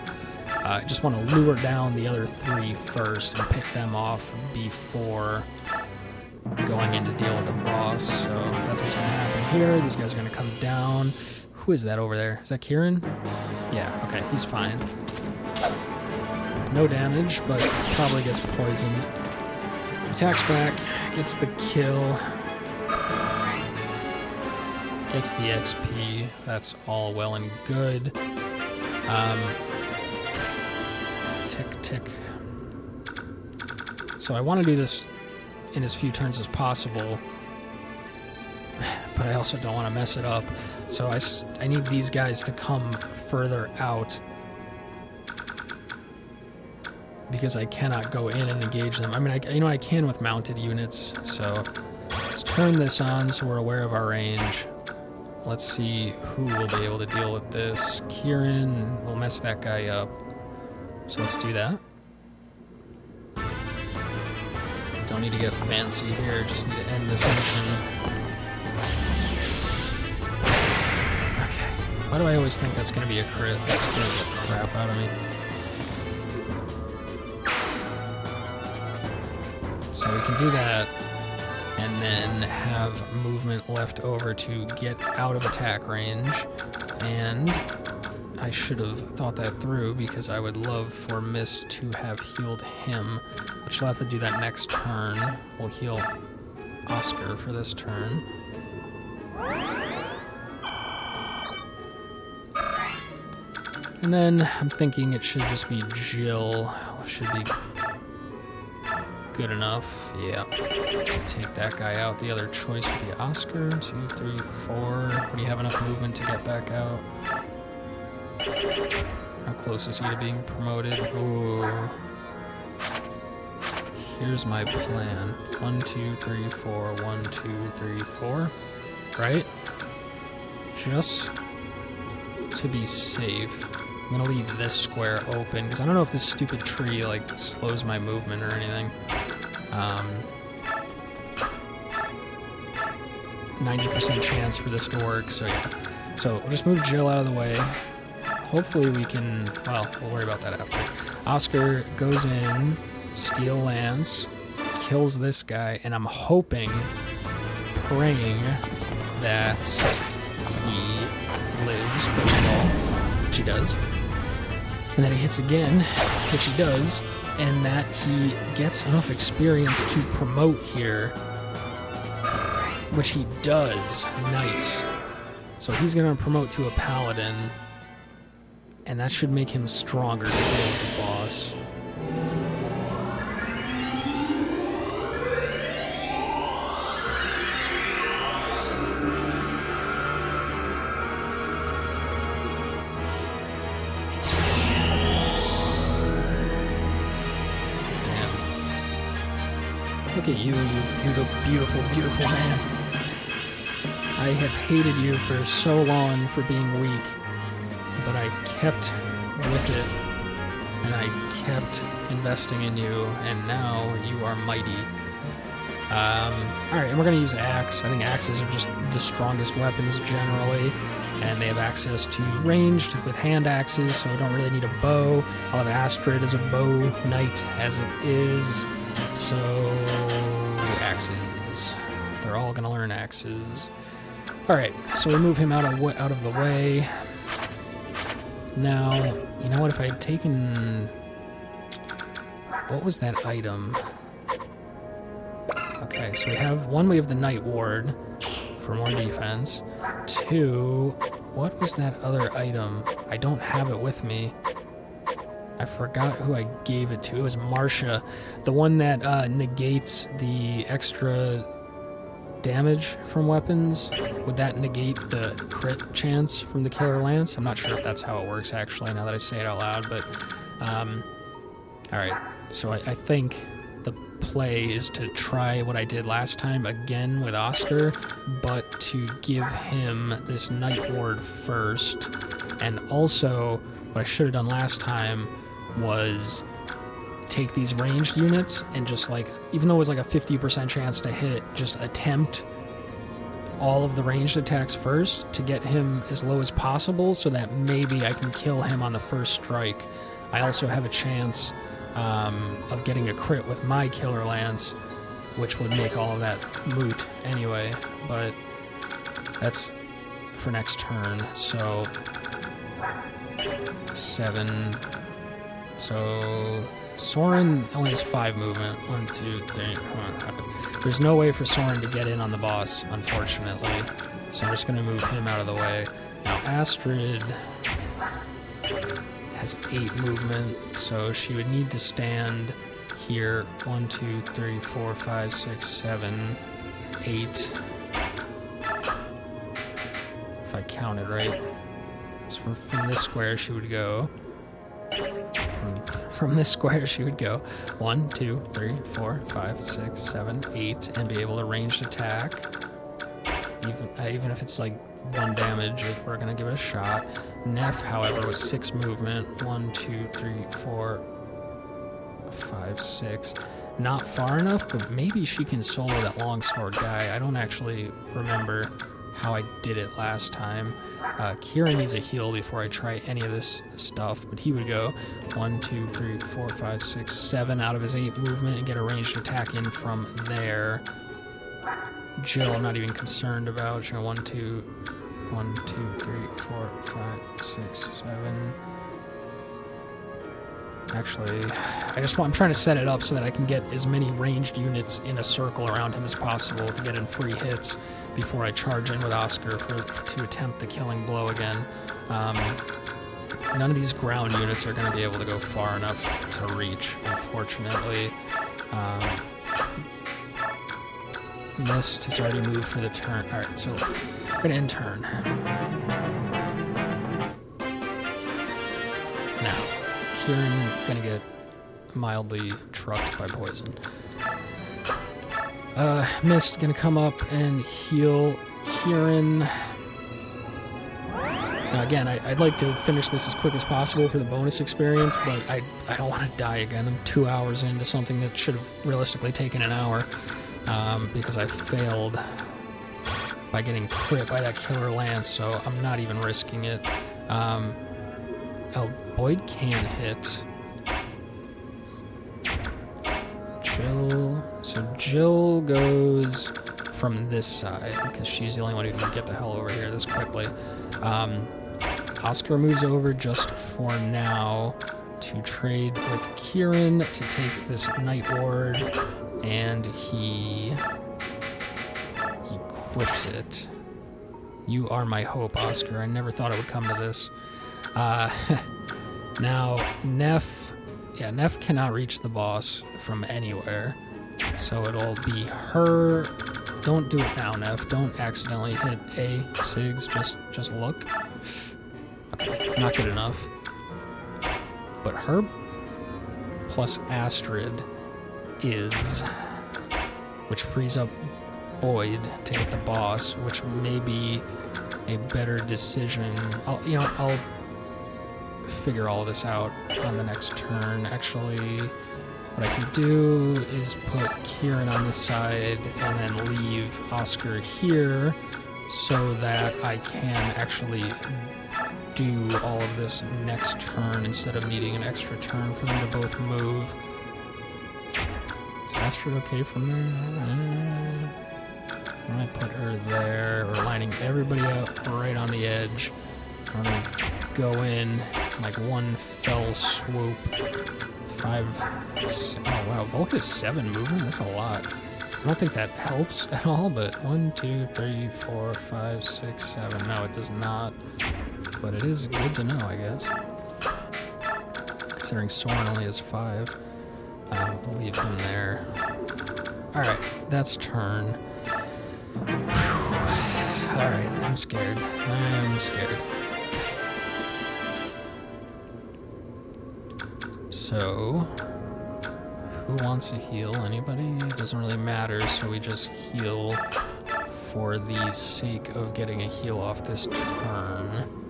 I just want to lure down the other 3 first and pick them off before going in to deal with the boss. So that's what's going to happen here. These guys are going to come down. Who is that over there? Is that Kieran? Yeah, okay, he's fine. No damage, but probably gets poisoned. Attacks back, gets the kill. Gets the XP. That's all well and good. Tick, tick. So I want to do this in as few turns as possible, but I also don't want to mess it up. So I need these guys to come further out because I cannot go in and engage them. I mean, I can with mounted units. So let's turn this on so we're aware of our range. Let's see who will be able to deal with this. Kieran will mess that guy up. So let's do that. Don't need to get fancy here, just need to end this mission. Okay. Why do I always think that's going to be a crit? That scares the crap out of me. So we can do that, and then have movement left over to get out of attack range. And I should have thought that through because I would love for Mist to have healed him, but she'll have to do that next turn. We'll heal Oscar for this turn. And then I'm thinking it should just be Jill. Should be good enough, yeah, to take that guy out. The other choice would be Oscar. 2, 3, 4. Would he have enough movement to get back out? How close is he to being promoted? Ooh. Here's my plan. 1, 2, 3, 4. 1, 2, 3, 4. Right? Just to be safe, I'm gonna leave this square open because I don't know if this stupid tree like slows my movement or anything. 90% chance for this to work, so yeah. So we'll just move Jill out of the way. Hopefully we can, well, we'll worry about that after. Oscar goes in, Steel Lance, kills this guy, and I'm hoping, praying that he lives, first of all, which he does. And then he hits again, which he does, and that he gets enough experience to promote here, which he does. Nice. So he's going to promote to a paladin, and that should make him stronger to deal with the boss. Look at you beautiful, beautiful man. I have hated you for so long for being weak, but I kept with it, and I kept investing in you, and now you are mighty. Alright, and we're going to use Axe. I think Axes are just the strongest weapons generally, and they have access to ranged with hand axes, so I don't really need a bow. I'll have Astrid as a bow knight as it is. So, axes. They're all gonna learn axes. Alright, so we move him out of the way. Now, you know what, if I had taken... What was that item? Okay, so we have the Night Ward for more defense. 2, what was that other item? I don't have it with me. I forgot who I gave it to. It was Marcia, the one that negates the extra damage from weapons. Would that negate the crit chance from the Killer Lance? I'm not sure if that's how it works, actually, now that I say it out loud, but... Alright, so I think the play is to try what I did last time again with Oscar, but to give him this Night Ward first, and also, what I should have done last time was take these ranged units and just like, even though it was like a 50% chance to hit, just attempt all of the ranged attacks first to get him as low as possible so that maybe I can kill him on the first strike. I also have a chance of getting a crit with my Killer Lance, which would make all of that moot anyway, but that's for next turn. So 7. So Soren only has 5 movement. 1, 2, 3, 4, 5. There's no way for Soren to get in on the boss, unfortunately. So I'm just going to move him out of the way. Now Astrid has 8 movement, so she would need to stand here. 1, 2, 3, 4, 5, 6, 7, 8. If I counted right. So from this square she would go. From this square she would go 1, 2, 3, 4, 5, 6, 7, 8, and be able to ranged attack. Even if it's like 1 damage, we're gonna give it a shot. Neff, however, was 6 movement. 1, 2, 3, 4, 5, 6. Not far enough, but maybe she can solo that longsword guy. I don't actually remember how I did it last time. Kieran needs a heal before I try any of this stuff, but he would go 1, 2, 3, 4, 5, 6, 7 out of his 8 movement and get a ranged attack in from there. Jill, I'm not even concerned about. 1, 2, 3, 4, 5, 6, 7. Actually, I'm trying to set it up so that I can get as many ranged units in a circle around him as possible to get in free hits before I charge in with Oscar to attempt the killing blow again. None of these ground units are going to be able to go far enough to reach, unfortunately. Mist has already moved for the turn. Alright, so we're going to end turn. Now, Kieran gonna get mildly trucked by poison. Mist gonna come up and heal Kieran. Now again, I'd like to finish this as quick as possible for the bonus experience, but I don't want to die again. I'm 2 hours into something that should have realistically taken an hour, because I failed by getting crit by that Killer Lance, so I'm not even risking it. Oh, Boyd can hit. Jill. So Jill goes from this side, because she's the only one who can get the hell over here this quickly. Oscar moves over just for now to trade with Kieran to take this Night Ward, and he quips it. You are my hope, Oscar. I never thought it would come to this. Now, Neff cannot reach the boss from anywhere, so it'll be her. Don't do it now, Neff. Don't accidentally hit A, Sigs, just look. Okay, not good enough. But her plus Astrid is, which frees up Boyd to hit the boss, which may be a better decision. I'll figure all this out on the next turn. Actually, what I can do is put Kieran on this side and then leave Oscar here so that I can actually do all of this next turn instead of needing an extra turn for them to both move. Is Astrid okay from there? I'm gonna put her there. We're lining everybody up right on the edge. I'm gonna go in like one fell swoop. 5. Oh wow, Volk is 7 movement. That's a lot. I don't think that helps at all, but 1, 2, 3, 4, 5, 6, 7. No, it does not. But it is good to know, I guess. considering Soren only has 5. We'll leave him there. Alright, that's turn. Alright, I'm scared. I'm scared. So, who wants to heal? Anybody? It doesn't really matter, so we just heal for the sake of getting a heal off this turn.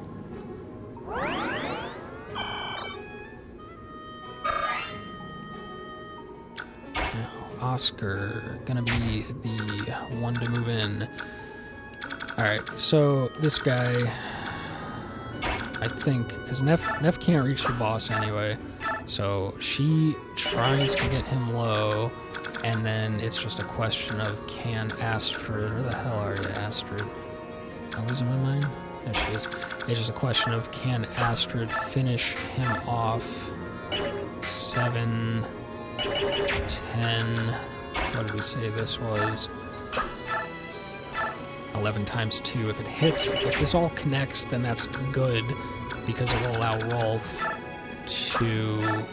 Oscar, gonna be the one to move in. Alright, so this guy, I think, because Neff can't reach the boss anyway, so she tries to get him low, and then it's just a question of can Astrid, where the hell are you, Astrid? Am I losing my mind? There she is. It's just a question of can Astrid finish him off. 7... 10, what did we say this was? 11 times 2. If it hits, if this all connects, then that's good, because it will allow Rolf to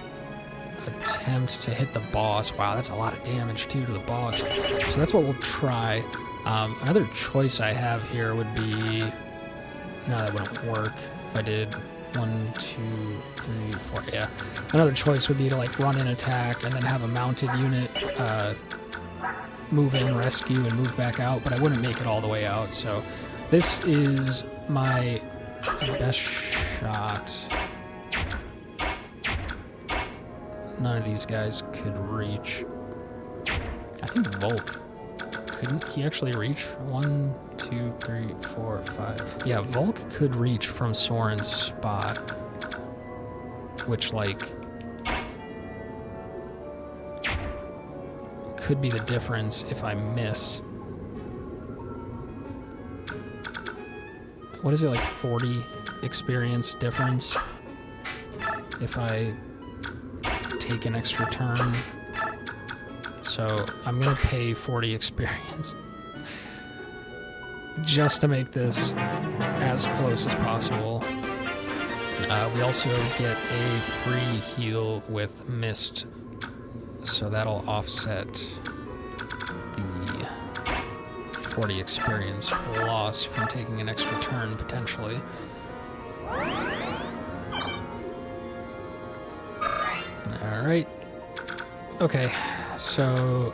attempt to hit the boss. Wow, that's a lot of damage, too, to the boss. So that's what we'll try. Another choice I have here would be... No, that wouldn't work if I did 1, 2, 3, 4, yeah. Another choice would be to like run an attack and then have a mounted unit move in, rescue, and move back out, but I wouldn't make it all the way out, so this is my best shot. None of these guys could reach. I think Volk. Couldn't he actually reach? 1, 2, 3, 4, 5. Yeah, Volk could reach from Soren's spot. Which, like, could be the difference if I miss. What is it, like 40 experience difference? If I take an extra turn. So I'm gonna pay 40 experience just to make this as close as possible. We also get a free heal with Mist, so that'll offset the 40 experience loss from taking an extra turn, potentially. Alright. Okay, so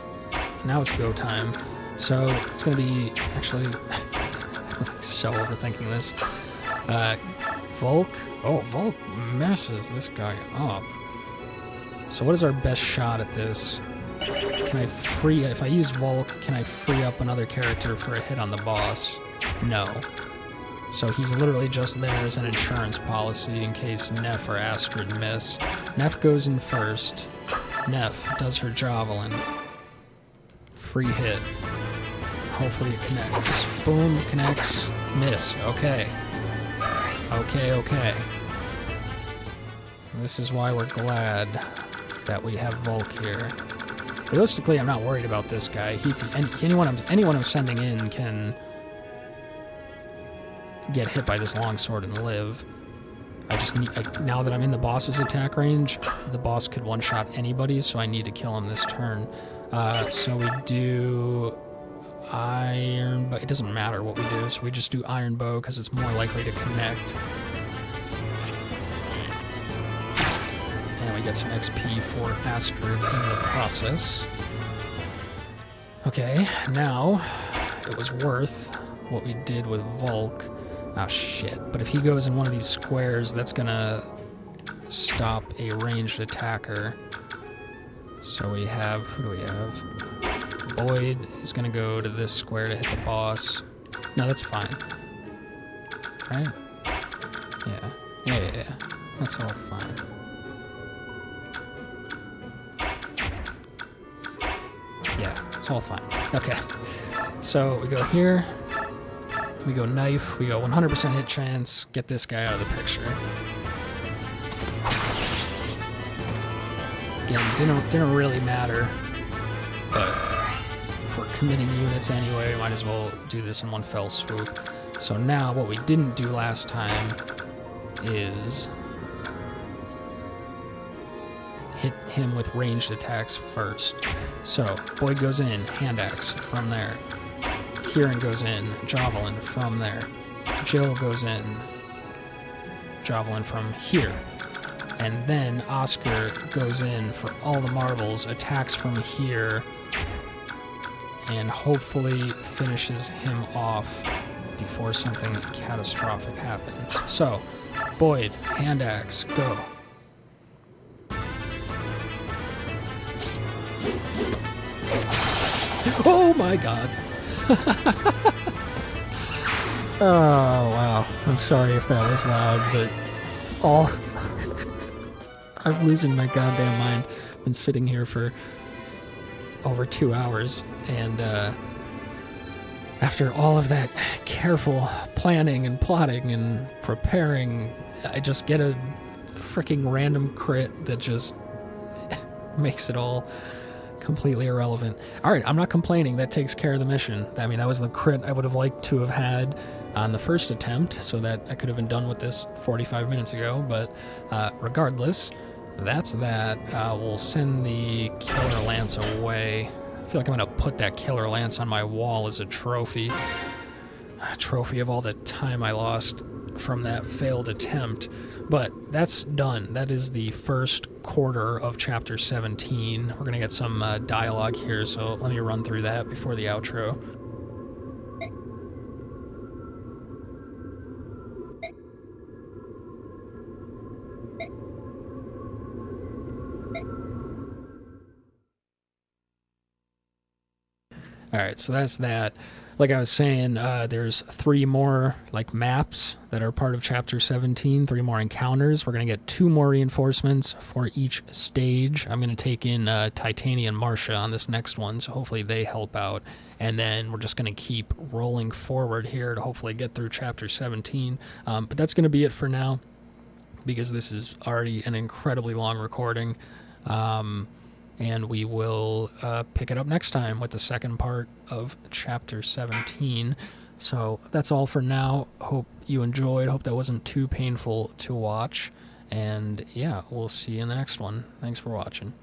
now it's go time. So it's gonna be, actually, I'm so overthinking this. Volk. Oh, Volk messes this guy up. So what is our best shot at this? Can I free, if I use Volk, can I free up another character for a hit on the boss? No. So he's literally just there as an insurance policy in case Neff or Astrid miss. Neff goes in first. Neff does her javelin. Free hit. Hopefully it connects. Boom, connects. Miss. Okay. Okay. This is why we're glad that we have Volk here. Realistically, I'm not worried about this guy. He can, anyone I'm sending in can get hit by this longsword and live. I just need, now that I'm in the boss's attack range, the boss could one-shot anybody, so I need to kill him this turn. So we do iron, but it doesn't matter what we do, so we just do iron bow because it's more likely to connect. And we get some XP for Astrid in the process. Okay, now it was worth what we did with Volk. Oh shit, but if he goes in one of these squares, that's gonna stop a ranged attacker. So we have, who do we have? Boyd is gonna go to this square to hit the boss. No, that's fine. Right? Yeah. That's all fine. Yeah, it's all fine. Okay. So we go here. We go knife. We go 100% hit chance. Get this guy out of the picture. Again, didn't really matter, but if we're committing units anyway, we might as well do this in one fell swoop. So now, what we didn't do last time is him with ranged attacks first. So Boyd goes in, hand axe from there. Kieran goes in, javelin from there. Jill goes in, javelin from here. And then Oscar goes in for all the marbles, attacks from here, and hopefully finishes him off before something catastrophic happens. So, Boyd, hand axe, go. Oh my god. Oh, wow. I'm sorry if that was loud, but I'm losing my goddamn mind. I've been sitting here for over 2 hours, and after all of that careful planning and plotting and preparing, I just get a freaking random crit that just makes it all completely irrelevant. All right, I'm not complaining. That takes care of the mission. I mean, that was the crit I would have liked to have had on the first attempt, so that I could have been done with this 45 minutes ago, but regardless, that's that. We'll send the Killer Lance away. I feel like I'm going to put that Killer Lance on my wall as a trophy. A trophy of all the time I lost from that failed attempt. But that's done. That is the first quarter of Chapter 17. We're going to get some dialogue here, so let me run through that before the outro. Alright, so that's that. Like I was saying, there's 3 more maps that are part of Chapter 17, 3 more encounters. We're going to get 2 more reinforcements for each stage. I'm going to take in Titania and Marcia on this next one, so hopefully they help out. And then we're just going to keep rolling forward here to hopefully get through Chapter 17. But that's going to be it for now, because this is already an incredibly long recording. And we will pick it up next time with the second part of Chapter 17. So that's all for now. Hope you enjoyed. Hope that wasn't too painful to watch. And yeah, we'll see you in the next one. Thanks for watching.